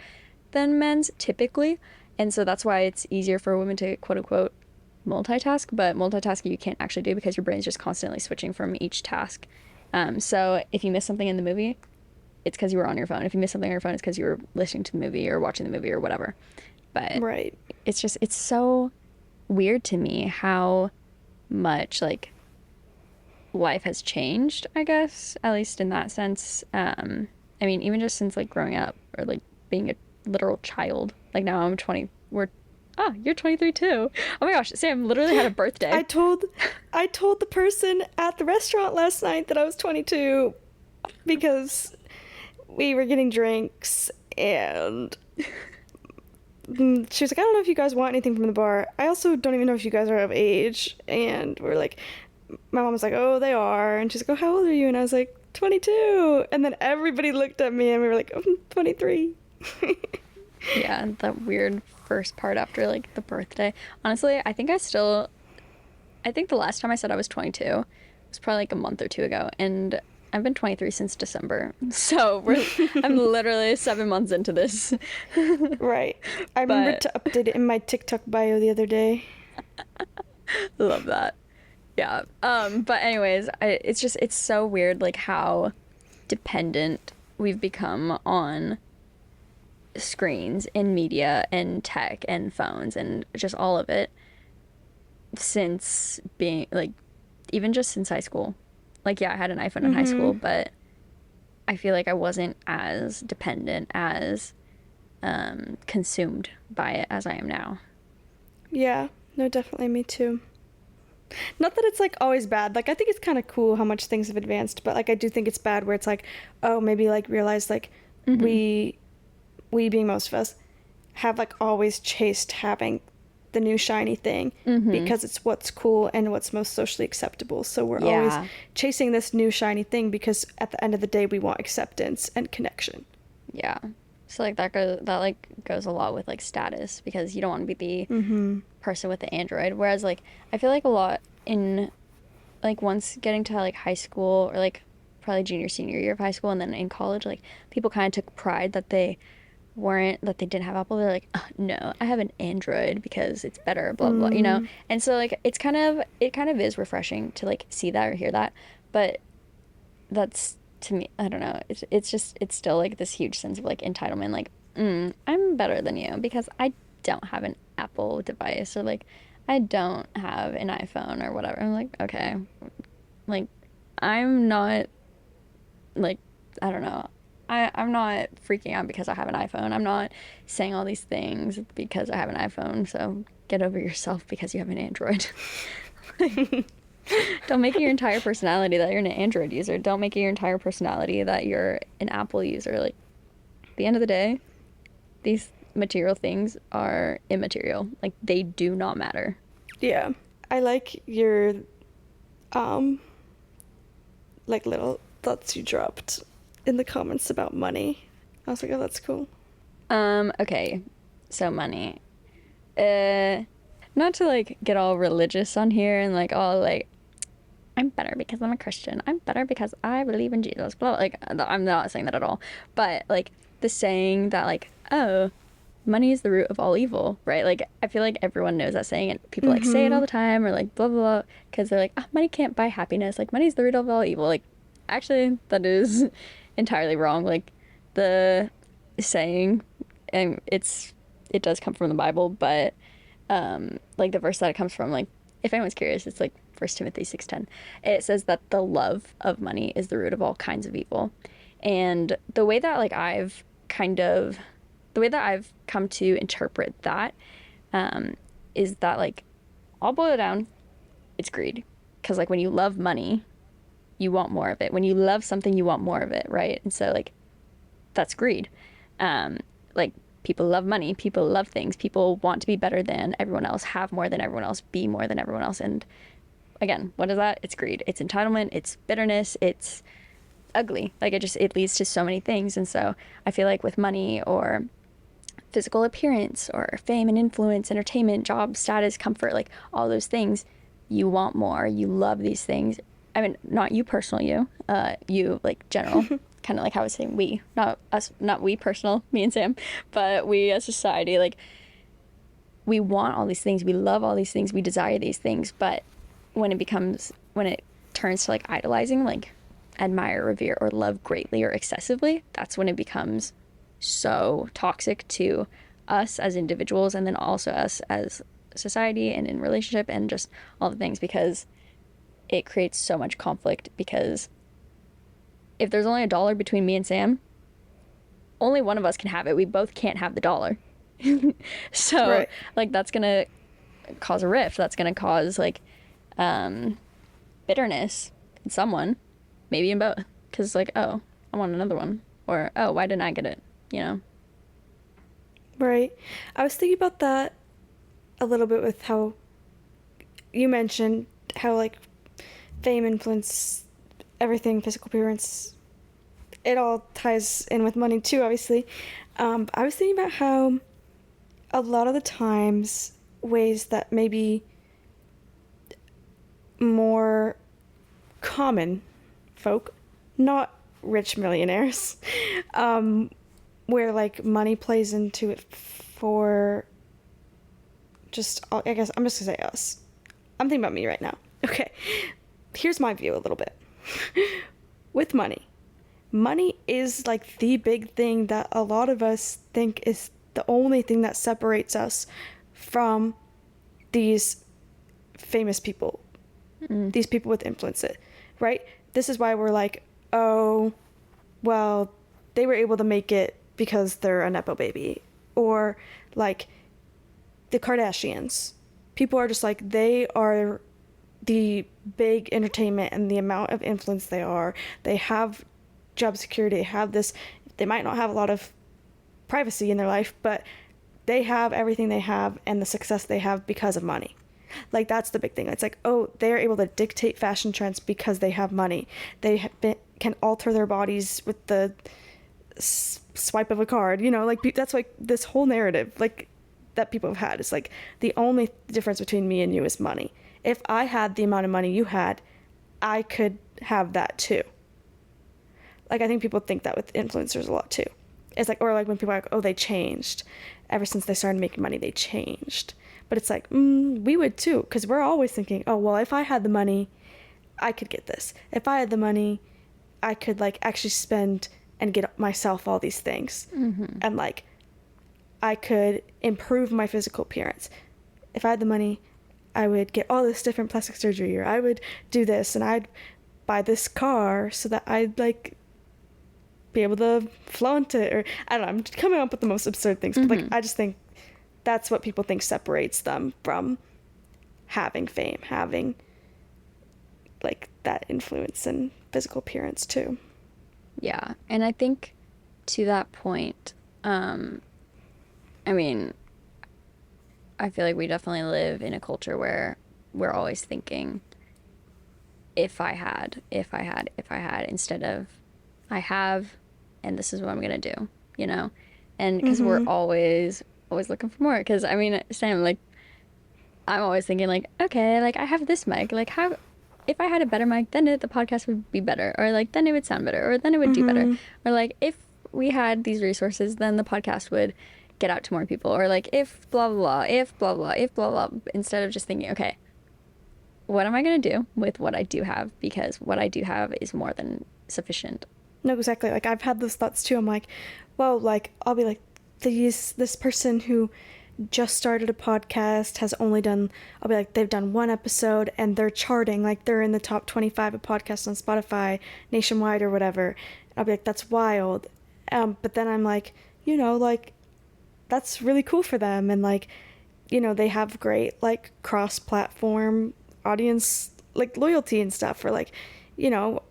than men's typically. And so that's why it's easier for women to quote unquote multitask, but multitasking you can't actually do because your brain's just constantly switching from each task. So if you miss something in the movie, it's because you were on your phone. If you miss something on your phone, it's because you were listening to the movie or watching the movie or whatever. But Right. it's so weird to me how much like life has changed, I guess, at least in that sense. I mean, even just since like growing up or like being a literal child. Like now I'm 20. You're 23 too. Oh my gosh, Sam literally had a birthday. I told I told the person at the restaurant last night that I was 22 because we were getting drinks and she was like, "I don't know if you guys want anything from the bar. I also don't even know if you guys are of age." And we're like, my mom was like, "Oh, they are." And she's like, "Oh, how old are you?" And I was like, 22. And then everybody looked at me and we were like, "Oh, 23." Yeah, that weird first part after like the birthday. Honestly, I think the last time I said I was 22 was probably like a month or two ago. And I've been 23 since December. So I'm literally 7 months into this. Right. I remembered But to update it in my TikTok bio the other day. love that. Yeah. But anyways, it's so weird like how dependent we've become on screens and media and tech and phones and just all of it since being like even just since high school. Like yeah, I had an iPhone in high school, Mm-hmm. but I feel like I wasn't as dependent as consumed by it as I am now. Yeah. No, definitely me too. Not that it's like always bad. Like I think it's kind of cool how much things have advanced, but like I do think it's bad where it's like, oh, maybe like realize like Hmm. we we being most of us have like always chased having the new shiny thing Hmm. because it's what's cool and what's most socially acceptable. So we're always Yeah. chasing this new shiny thing because at the end of the day we want acceptance and connection. Yeah. So like goes a lot with like status because you don't want to be the Mm-hmm. person with the Android. Whereas like I feel like a lot in like once getting to like high school or like probably junior senior year of high school and then in college like people kind of took pride that they didn't have Apple. They're like, oh, no, I have an Android because it's better, blah blah, you know. Mm, And so like it kind of is refreshing to like see that or hear that, but that's to me, I don't know. It's just it's still like this huge sense of like entitlement, like I'm better than you because I don't have an Apple device or like I don't have an iPhone or whatever. I'm like, okay, like I'm not like I don't know. I'm not freaking out because I have an iPhone. I'm not saying all these things because I have an iPhone. So get over yourself because you have an Android. Don't make it your entire personality that you're an Android user. Don't make it your entire personality that you're an Apple user. Like, at the end of the day, these material things are immaterial. Like, they do not matter. yeah. I like your um like little thoughts you dropped in the comments about money. I was like, oh, that's cool. Okay. So money. Uh, Not to like get all religious on here and like all like I'm better because I'm a Christian. I'm better because I believe in Jesus. Blah. Like I'm not saying that at all. But like the saying that like oh money is the root of all evil, right? Like I feel like everyone knows that saying and people like say it all Mm-hmm. the time or like blah blah blah because they're like oh, money can't buy happiness. Like money's the root of all evil. Like actually that is entirely wrong. Like the saying and it does come from the Bible, but like the verse that it comes from, like if anyone's curious, it's like First Timothy 6:10. It says that the love of money is the root of all kinds of evil. And kind of the way that I've come to interpret that is that like I'll boil it down, it's greed. Because like when you love money, you want more of it. When you love something, you want more of it, right? And so like that's greed. Um, like people love money, people love things, people want to be better than everyone else, have more than everyone else, be more than everyone else. And again, what is that? It's greed. It's entitlement. It's bitterness. It's ugly. Like it leads to so many things. And so I feel like with money or physical appearance or fame and influence, entertainment, job, status, comfort, like all those things, you want more. You love these things. I mean, not you personal, you like general, kind of like how I was saying we, not us, not we personal, me and Sam, but we as society, like we want all these things, we love all these things, we desire these things, but when it turns to like idolizing, like admire, revere, or love greatly or excessively, that's when it becomes so toxic to us as individuals and then also us as society and in relationship and just all the things because it creates so much conflict because if there's only $1 between me and Sam, only one of us can have it. We both can't have the dollar. So, Right. like that's going to cause a rift. That's going to cause like bitterness in someone, maybe in both. Cuz like, oh, I want another one or oh, why didn't I get it? You know. Right. I was thinking about that a little bit with how you mentioned how like fame, influence, everything, physical appearance, it all ties in with money too, obviously. I was thinking about how a lot of the times ways that maybe more common folk not rich millionaires, where like money plays into it for just, I guess I'm just gonna say us. I'm thinking about me right now. Okay, here's my view a little bit. With money is like the big thing that a lot of us think is the only thing that separates us from these famous people, these people with influence, right? This is why we're like, oh, well, they were able to make it because they're a nepo baby, or like the Kardashians. People are just like, they are the big entertainment, and the amount of influence they have job security, they have this, they might not have a lot of privacy in their life, but they have everything they have and the success they have because of money. Like, that's the big thing. It's like, oh, they're able to dictate fashion trends because they have money. They can alter their bodies with the swipe of a card, you know, like that's like this whole narrative like that people have had. It's like the only difference between me and you is money. If I had the amount of money you had, I could have that too. Like, I think people think that with influencers a lot too. It's like, or like when people are like, oh, they changed. Ever since they started making money, they changed. But it's like, we would too, because we're always thinking, oh, well, if I had the money, I could get this. If I had the money, I could like actually spend and get myself all these things. Mm-hmm. And like, I could improve my physical appearance. If I had the money, I would get all this different plastic surgery, or I would do this, and I'd buy this car so that I'd like be able to flaunt it, or I don't know, I'm coming up with the most absurd things, but like, I just think that's what people think separates them from having fame, having like that influence and physical appearance too. Yeah, and I think to that point, I mean, I feel like we definitely live in a culture where we're always thinking, if I had, instead of I have, and this is what I'm gonna do, you know? And because we're always looking for more. Because, I mean, Sam, like, I'm always thinking, like, okay, like, I have this mic. Like, how, if I had a better mic, then the podcast would be better. Or, like, then it would sound better. Or then it would do better. Or, like, if we had these resources, then the podcast would get out to more people. Or, like, if blah, blah, blah, if blah, blah, if blah, blah. Instead of just thinking, okay, what am I going to do with what I do have? Because what I do have is more than sufficient. No, exactly. Like, I've had those thoughts too. I'm like, well, like, I'll be like, this person who just started a podcast has only done, I'll be like, they've done one episode and they're charting, like they're in the top 25 of podcasts on Spotify nationwide or whatever. I'll be like, that's wild. But then I'm like, you know, like, that's really cool for them. And like, you know, they have great like cross-platform audience, like loyalty and stuff, or like, you know,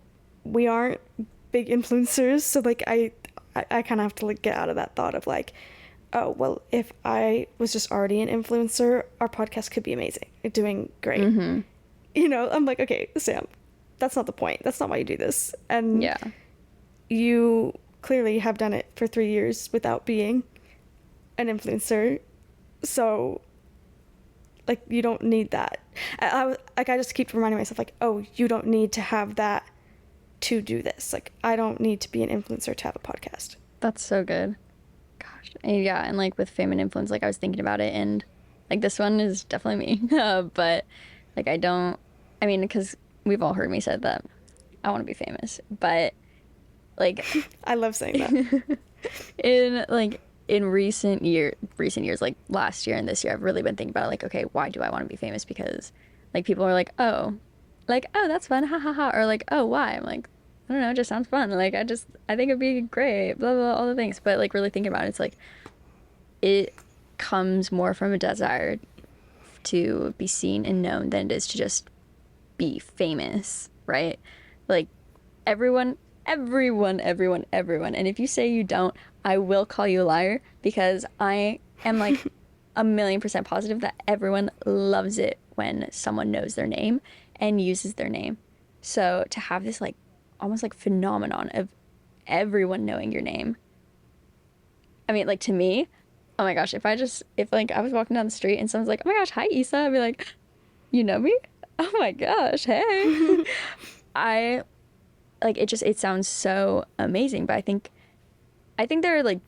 we aren't big influencers. So like, I kind of have to like get out of that thought of like, oh, well, if I was just already an influencer, our podcast could be amazing. It's doing great. Mm-hmm. You know, I'm like, okay, Sam, that's not the point. That's not why you do this. And yeah, you clearly have done it for 3 years without being an influencer. So like, you don't need that. I just keep reminding myself like, oh, you don't need to have that to do this. Like, I don't need to be an influencer to have a podcast. That's so good. Gosh. And yeah, and like with fame and influence, like I was thinking about it, and like this one is definitely me. But like I mean, because we've all heard me say that I want to be famous, but like I love saying that. in recent years, like last year and this year, I've really been thinking about it, like, okay, why do I want to be famous? Because like people are like, oh, that's fun, ha ha ha, or like, oh, why? I'm like, I don't know, it just sounds fun. Like, I think it'd be great, blah, blah, all the things. But like really thinking about it, it's like, it comes more from a desire to be seen and known than it is to just be famous, right? Like, everyone. And if you say you don't, I will call you a liar, because I am like 1,000,000% positive that everyone loves it when someone knows their name and uses their name. So to have this like almost like phenomenon of everyone knowing your name, I mean, like, to me, oh my gosh, if like I was walking down the street and someone's like, oh my gosh, hi Issa, I'd be like, you know me? Oh my gosh, hey. I like it sounds so amazing, but I think there are like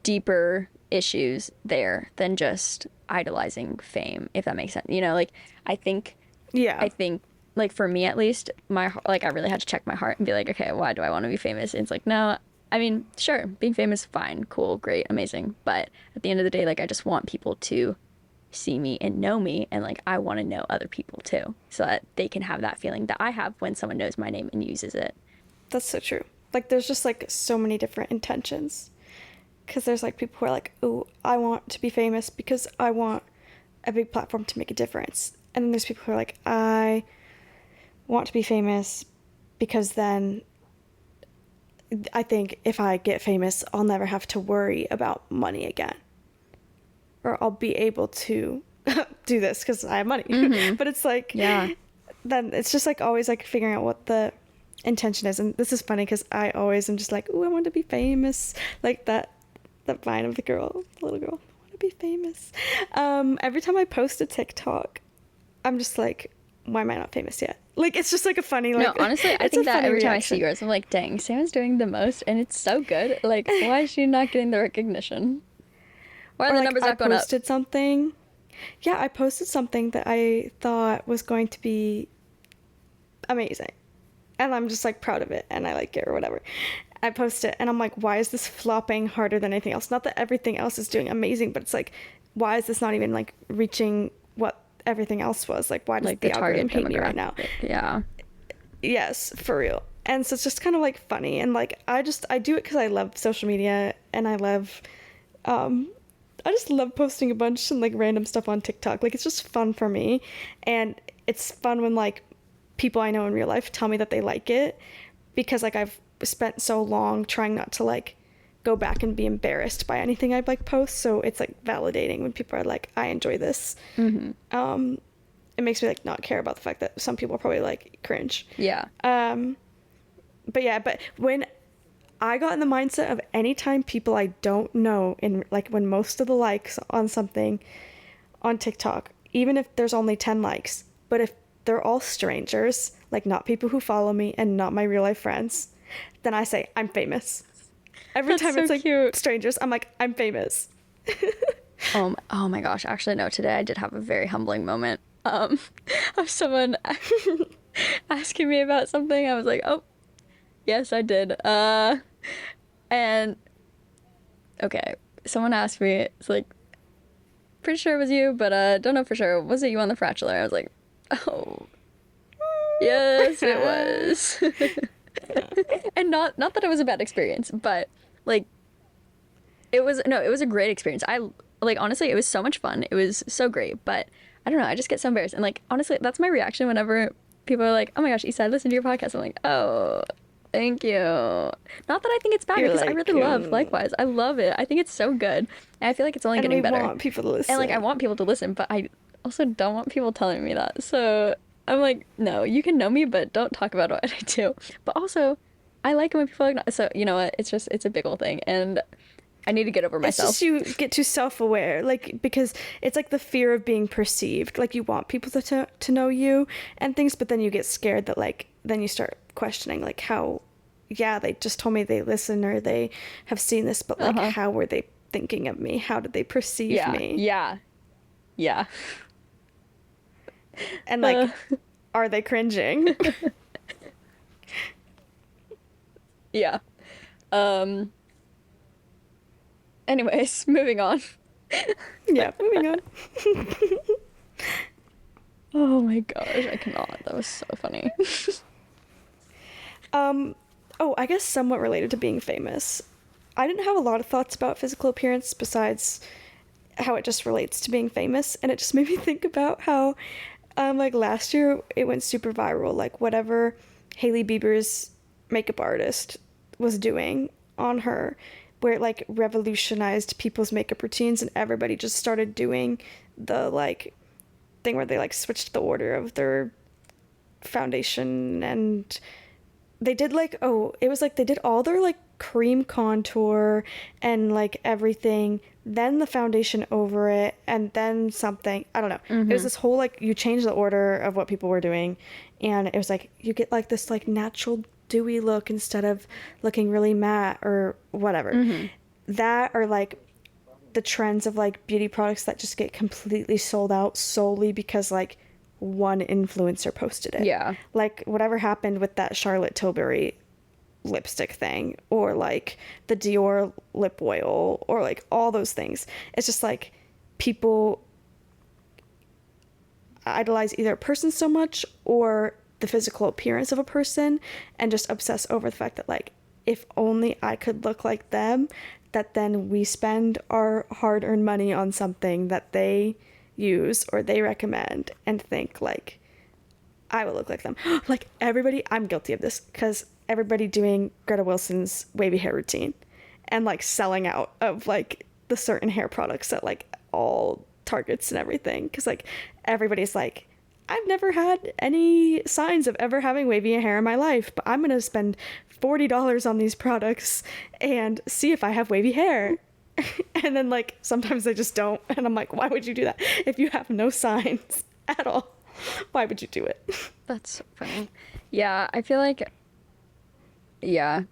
deeper issues there than just idolizing fame, if that makes sense. You know, like I think Yeah. I think like for me at least, like I really had to check my heart and be like, okay, why do I want to be famous? And it's like, no, I mean, sure, being famous, fine, cool, great, amazing. But at the end of the day, like I just want people to see me and know me, and like I want to know other people too, so that they can have that feeling that I have when someone knows my name and uses it. That's so true. Like there's just like so many different intentions. Because there's like people who are like, oh, I want to be famous because I want a big platform to make a difference. And then there's people who are like, I want to be famous because then I think if I get famous, I'll never have to worry about money again. Or I'll be able to do this because I have money. Mm-hmm. But it's like, Yeah. then it's just like always like figuring out what the intention is. And this is funny because I always am just like, oh, I want to be famous. Like that vine of the girl, the little girl. I want to be famous. Every time I post a TikTok, I'm just like, why am I not famous yet? Like, it's just like a funny, like, No, honestly, I it's a think that funny every time I see reaction. yours, I'm like, dang, Sam's doing the most, and it's so good. Like, why is she not getting the recognition? Why are Or the like, numbers I not going up? posted something. Yeah, I posted something that I thought was going to be amazing. And I'm just like proud of it and I like it or whatever. I post it and I'm like, why is this flopping harder than anything else? Not that everything else is doing amazing, but it's like, why is this not even like reaching what everything else was? Like, why does Like the the target algorithm hate me right demographic. now? Yeah. Yes, for real. And so it's just kind of like funny. And like, I do it because I love social media and um, I just love posting a bunch and like random stuff on TikTok. Like, it's just fun for me. And it's fun when like people I know in real life tell me that they like it because like I've spent so long trying not to like go back and be embarrassed by anything I like post. So it's like validating when people are like, I enjoy this. Mm-hmm. It makes me like not care about the fact that some people probably like cringe. Yeah. But yeah, but when I got in the mindset of anytime people I don't know, in like when most of the likes on something on TikTok, even if there's only 10 likes, but if they're all strangers, like not people who follow me and not my real life friends, then I say I'm famous. Every That's time so it's like cute. strangers, I'm like I'm famous. Oh my gosh. Actually, no, today I did have a very humbling moment. Of someone asking me about something. I was like, oh, yes, I did. And okay, someone asked me, it's like, pretty sure it was you, but don't know for sure. Was it you on the Fratula? I was like, oh, yes, it was. And not that it was a bad experience, but like it was no, it was a great experience. I like honestly, it was so much fun. It was so great, but I don't know, I just get so embarrassed. And like honestly, that's my reaction whenever people are like, "Oh my gosh, Issa, I listened to your podcast." I'm like, "Oh, thank you." Not that I think it's bad You're because I like, really love likewise. I love it. I think it's so good. And I feel like it's only and we getting better. want people to And like I listen. want people to listen, but I also don't want people telling me that. So I'm like, no, you can know me, but don't talk about what I do. But also, I like it when people like, so you know what? It's a big old thing, and I need to get over It's just myself. you get too self-aware, like because it's like the fear of being perceived. Like you want people to know you and things, but then you get scared that like then you start questioning like how, yeah, they just told me they listen or they have seen this, but like Uh-huh. how were they thinking of me? How did they perceive Yeah, me? yeah, yeah. And Uh, like, are they cringing? yeah. Um. Anyways, moving on. Yeah, moving on. Oh my gosh, I cannot. That was so funny. Um, oh, I guess somewhat related to being famous. I didn't have a lot of thoughts about physical appearance besides how it just relates to being famous, and it just made me think about how, like last year it went super viral, like whatever Hailey Bieber's makeup artist was doing on her, where it like revolutionized people's makeup routines, and everybody just started doing the like thing where they like switched the order of their foundation and they did like it was like they did all their like cream contour and like everything then the foundation over it, and then something. I don't know. It was Mm-hmm. this whole like you change the order of what people were doing, and it was like you get like this like natural dewy look instead of looking really matte or whatever. Mm-hmm. That or like the trends of like beauty products that just get completely sold out solely because like one influencer posted it. Yeah. Like whatever happened with that Charlotte Tilbury lipstick thing or like the Dior lip oil or like all those things. It's just like people idolize either a person so much or the physical appearance of a person and just obsess over the fact that like if only I could look like them, that then we spend our hard-earned money on something that they use or they recommend and think like I will look like them. Like everybody, I'm guilty of this because everybody doing Greta Wilson's wavy hair routine and like selling out of like the certain hair products at like all Targets and everything. Because like everybody's like, I've never had any signs of ever having wavy hair in my life, but I'm going to spend $40 on these products and see if I have wavy hair. And then like sometimes they just don't. And I'm like, why would you do that if you have no signs at all? Why would you do it? That's so funny. Yeah, I feel like, yeah.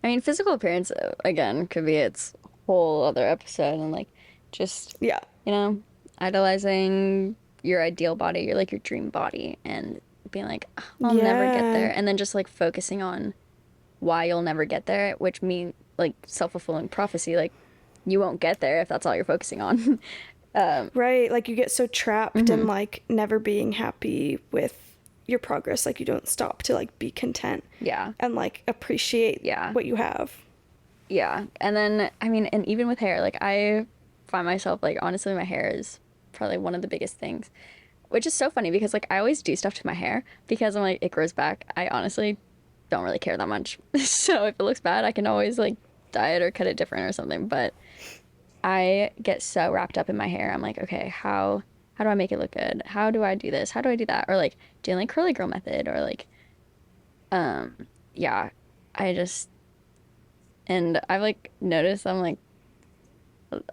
I mean, physical appearance, again, could be its whole other episode and like just, Yeah. you know, idolizing your ideal body, your dream body, and being like, "Ah, I'll never get Yeah. there. And then just like focusing on why you'll never get there, which mean like self-fulfilling prophecy, like you won't get there if that's all you're focusing on. Right. Like you get so trapped in Mhm. like never being happy with your progress. Like you don't stop to like be content Yeah. and like appreciate Yeah. what you have. Yeah. And then, I mean, and even with hair, like I find myself like honestly, my hair is probably one of the biggest things, which is so funny because like I always do stuff to my hair because I'm like, it grows back. I honestly don't really care that much. So if it looks bad, I can always like dye it or cut it different or something. But I get so wrapped up in my hair. I'm like, okay, how do I make it look good? How do I do this? How do I do that? Or like doing like curly girl method or like yeah, I just and I've like noticed I'm like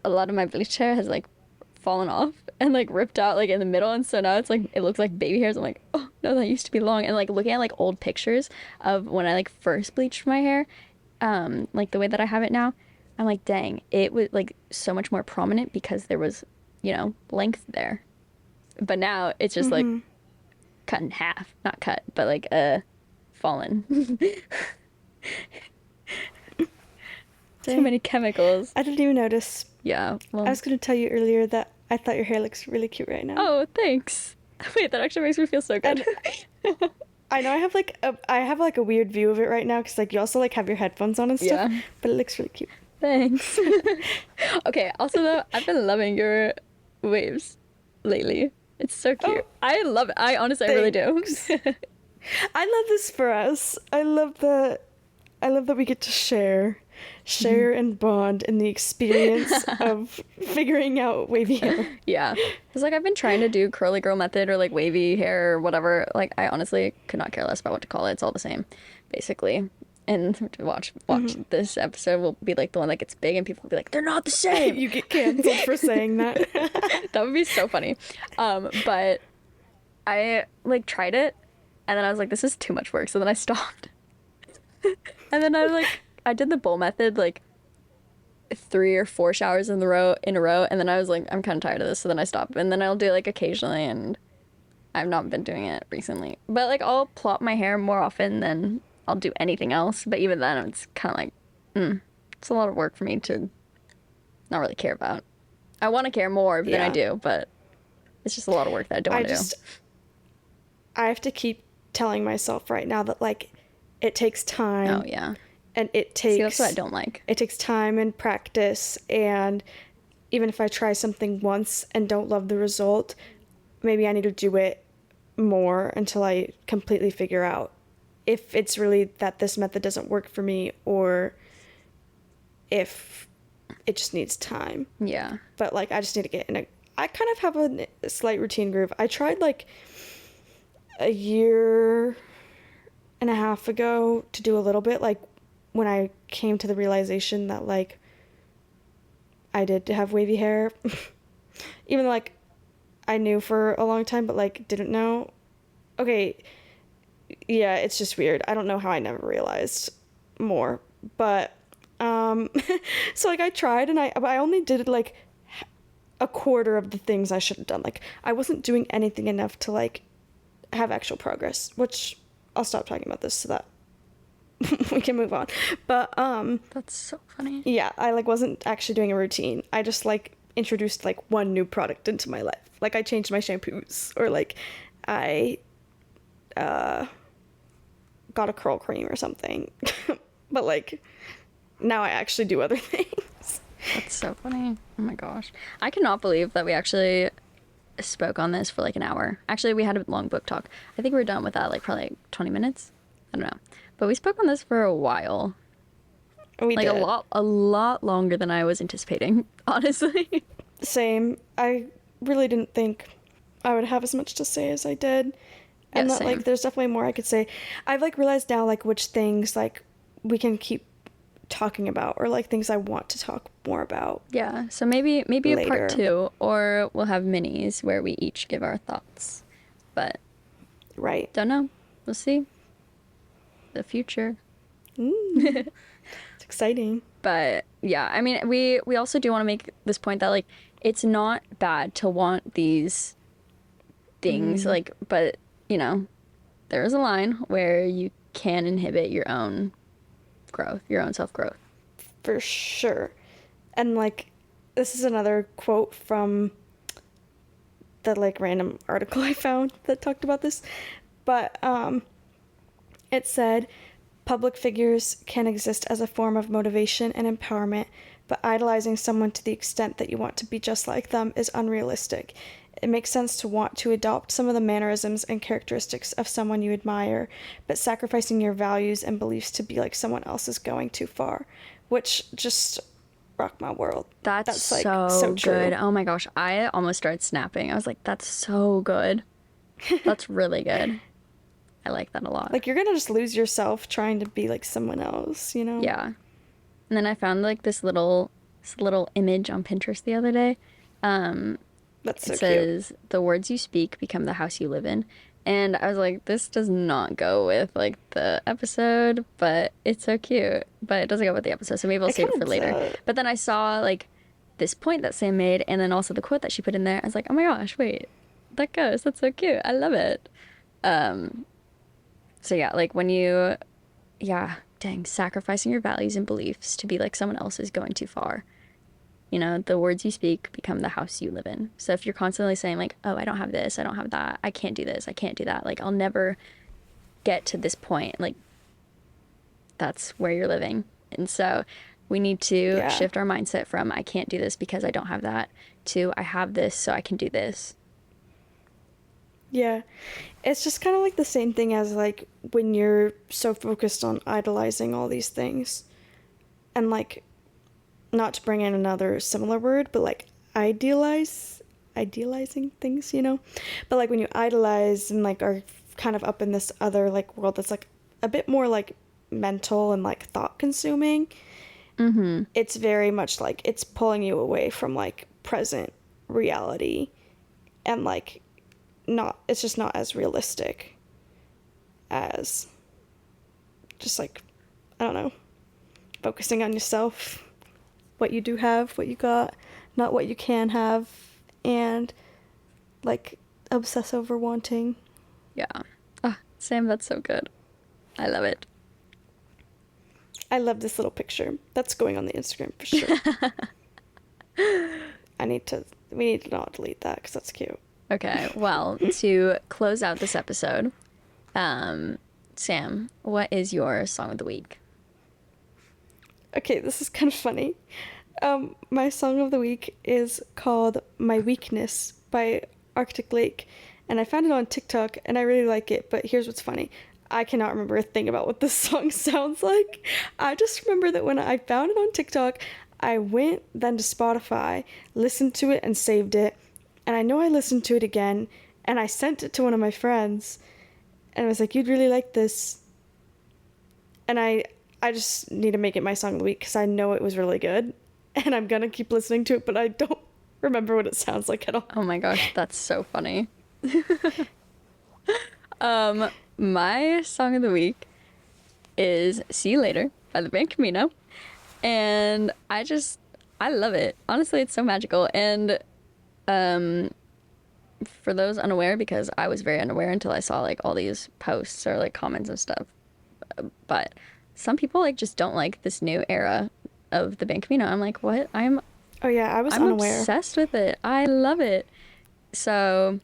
a lot of my bleach hair has like fallen off and like ripped out like in the middle, and so now it's like it looks like baby hairs. I'm like, oh no, that used to be long. And like looking at like old pictures of when I like first bleached my hair, like the way that I have it now, I'm like, dang, it was like so much more prominent because there was, length there. But now it's just like Mm-hmm. cut in half, not cut, but like fallen. Too Dang. many chemicals. I didn't even notice. Yeah. I Well, was going to tell you earlier that I thought your hair looks really cute right now. oh, thanks. Wait, that actually makes me feel so good. And I know I have like a weird view of it right now because like you also like have your headphones on and stuff, Yeah. but it looks really cute. Thanks. Okay, also though, I've been loving your waves lately. It's so cute. Oh, I love it. I honestly, I really do. thanks. I love this for us. I love that we get to share and bond in the experience of figuring out wavy hair. Yeah. It's like I've been trying to do curly girl method or like wavy hair or whatever. Like I honestly could not care less about what to call it. It's all the same, basically. And to watch this episode will be like the one that gets big and people will be like, they're not the same. You get canceled for saying that. That would be so funny. But I like tried it and then I was like, this is too much work. So then I stopped. And then I did the bowl method like 3 or 4 showers in a row, and then I was like, I'm kind of tired of this, so then I stopped. And then I'll do it like occasionally, and I've not been doing it recently. But like I'll plot my hair more often than I'll do anything else. But even then, it's kind of like, it's a lot of work for me to not really care about. I want to care more than I Yeah. do, but it's just a lot of work that I don't I want to just I have to keep telling myself right now that like it takes do. time Oh yeah. and See, that's what I don't like. it takes time and practice, and even if I try something once and don't love the result, maybe I need to do it more until I completely figure out if it's really that this method doesn't work for me or if it just needs time. Yeah. But like I just need to get in I kind of have a slight routine groove. I tried like a year and a half ago to do a little bit, like when I came to the realization that like I did have wavy hair. Even though, like, I knew for a long time, but, like, didn't know. Okay, yeah, it's just weird. I don't know how I never realized more. But, so, like, I tried, and I only did, like, a quarter of the things I should have done. Like, I wasn't doing anything enough to, like, have actual progress, which I'll stop talking about this so that we can move on. But That's so funny. yeah, I like wasn't actually doing a routine. I just like introduced like one new product into my life. Like I changed my shampoos, or like I got a curl cream or something. But like now I actually do other things. That's so funny. Oh my gosh. I cannot believe that we actually spoke on this for like an hour. Actually, we had a long book talk. I think we were done with that like probably like 20 minutes. I don't know. But we spoke on this for a while. We Like did. a lot longer than I was anticipating, honestly. Same. I really didn't think I would have as much to say as I did. And Yeah, that same. like there's definitely more I could say. I've like realized now like which things like we can keep talking about, or like things I want to talk more about Yeah, so maybe a part later. 2, or we'll have minis where we each give our thoughts. But Right. don't know. We'll see. The future. It's exciting. But yeah, I mean, we also do want to make this point that like it's not bad to want these things, like, but you know, there is a line where you can inhibit your own growth, your own self-growth. For sure. And like this is another quote from the like random article I found that talked about this. But it said public figures can exist as a form of motivation and empowerment, but idolizing someone to the extent that you want to be just like them is unrealistic. It makes sense to want to adopt some of the mannerisms and characteristics of someone you admire, but sacrificing your values and beliefs to be like someone else is going too far, which just rocked my world. That's like so true. good. Oh my gosh, I almost started snapping. I was like, that's so good. That's really good. I like that a lot. Like you're gonna just lose yourself trying to be like someone else, you know? Yeah. And then I found like this little image on Pinterest the other day. That's so It cute. says the words you speak become the house you live in. And I was like, this does not go with like the episode, but it's so cute. But it doesn't go with the episode, so maybe I'll It save it kinda for later. does. But then I saw like this point that Sam made, and then also the quote that she put in there. I was like, oh my gosh, wait, that goes. That's so cute. I love it. So yeah, like when you, yeah, dang, sacrificing your values and beliefs to be like someone else is going too far. You know, the words you speak become the house you live in. So if you're constantly saying like, oh, I don't have this, I don't have that, I can't do this, I can't do that, like I'll never get to this point, like that's where you're living. And so we need to Yeah. shift our mindset from I can't do this because I don't have that to I have this so I can do this. Yeah. It's just kind of like the same thing as like when you're so focused on idolizing all these things. And like, not to bring in another similar word, but like idealizing things, you know? But like when you idolize and like are kind of up in this other like world that's like a bit more like mental and like thought consuming, it's very much like it's pulling you away from like present reality, and like not, it's just not as realistic as just like, I don't know, focusing on yourself, what you do have, what you got, not what you can have, and like obsess over wanting. Yeah. Ah, Sam, that's so good. I love it. I love this little picture. That's going on the Instagram for sure. We need to not delete that because that's cute. Okay, well, to close out this episode, Sam, what is your song of the week? Okay, this is kind of funny. My song of the week is called My Weakness by Arctic Lake, and I found it on TikTok, and I really like it, but here's what's funny. I cannot remember a thing about what this song sounds like. I just remember that when I found it on TikTok, I went then to Spotify, listened to it, and saved it, and I know I listened to it again, and I sent it to one of my friends, and I was like, you'd really like this. And I just need to make it my song of the week because I know it was really good. and I'm gonna keep listening to it, but I don't remember what it sounds like at all. Oh my gosh, that's so funny. Um, my song of the week is See You Later by the band Camino. And I love it. Honestly, it's so magical. And um, for those unaware, because I was very unaware until I saw like all these posts or like comments and stuff. But some people like just don't like this new era of the band Camino. I'm like, what? Oh yeah, I was I'm unaware. obsessed with it. I love it. So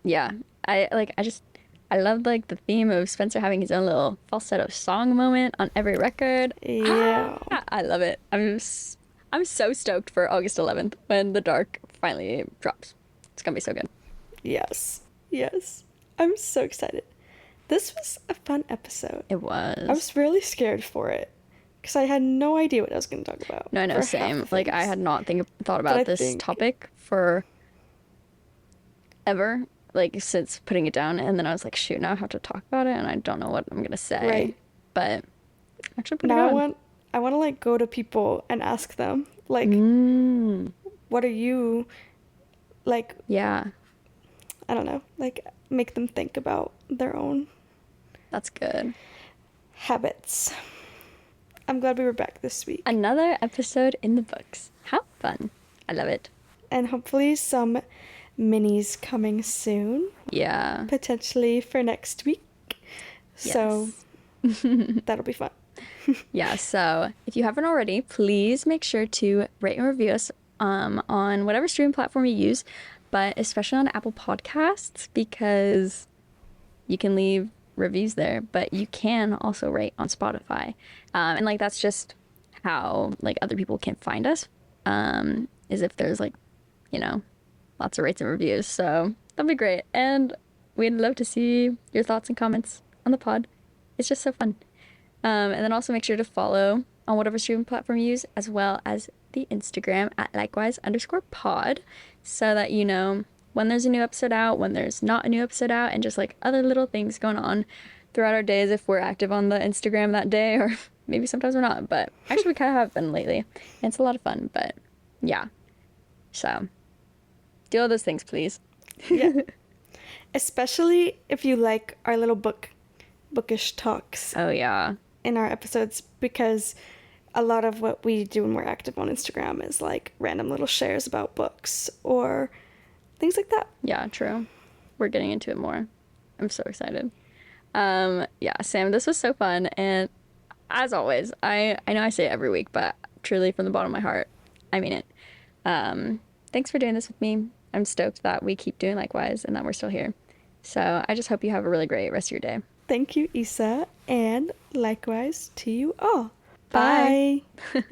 yeah, I love like the theme of Spencer having his own little falsetto song moment on every record. Yeah. I love it. I'm so stoked for August 11th when The Dark finally drops. It's gonna be so good. Yes. Yes. I'm so excited. This was a fun episode. It was. I was really scared for it because I had no idea what I was going to talk about. No, I know, for half same. the Like I things. had not thought But I about this think- topic for ever, like since putting it down, and then I was like, shoot, now I have to talk about it, and I don't know what I'm gonna say. Right. But actually, pretty Now good. I want to like go to people and ask them like, Mm, what are you like? yeah, I don't know, like make them think about their own that's good. habits. I'm glad we were back this week, Another episode in the books. How fun! I love it. and hopefully some minis coming soon, Yeah. potentially for next week. So that'll be fun. Yeah, so if you haven't already, please make sure to rate and review us on whatever streaming platform you use, but especially on Apple Podcasts because you can leave reviews there, but you can also rate on Spotify. And like that's just how like other people can find us. Is if there's like, you know, lots of rates and reviews. So that'd be great. And we'd love to see your thoughts and comments on the pod. It's just so fun. And then also make sure to follow on whatever streaming platform you use, as well as the Instagram at likewise_pod, so that you know when there's a new episode out, when there's not a new episode out, and just like other little things going on throughout our days if we're active on the Instagram that day, or maybe sometimes we're not. But actually, we kind of have been lately, and it's a lot of fun. But yeah, so do all those things, please. Yeah. Especially if you like our little bookish talks Oh yeah, in our episodes, because a lot of what we do when we're active on Instagram is like random little shares about books or things like that. yeah, true. We're getting into it more. I'm so excited. Yeah, Sam, this was so fun, and as always, I know I say it every week, but truly from the bottom of my heart, I mean it. Thanks for doing this with me. I'm stoked that we keep doing likewise and that we're still here. So I just hope you have a really great rest of your day. Thank you, Isa, and likewise to you all. Bye. Bye.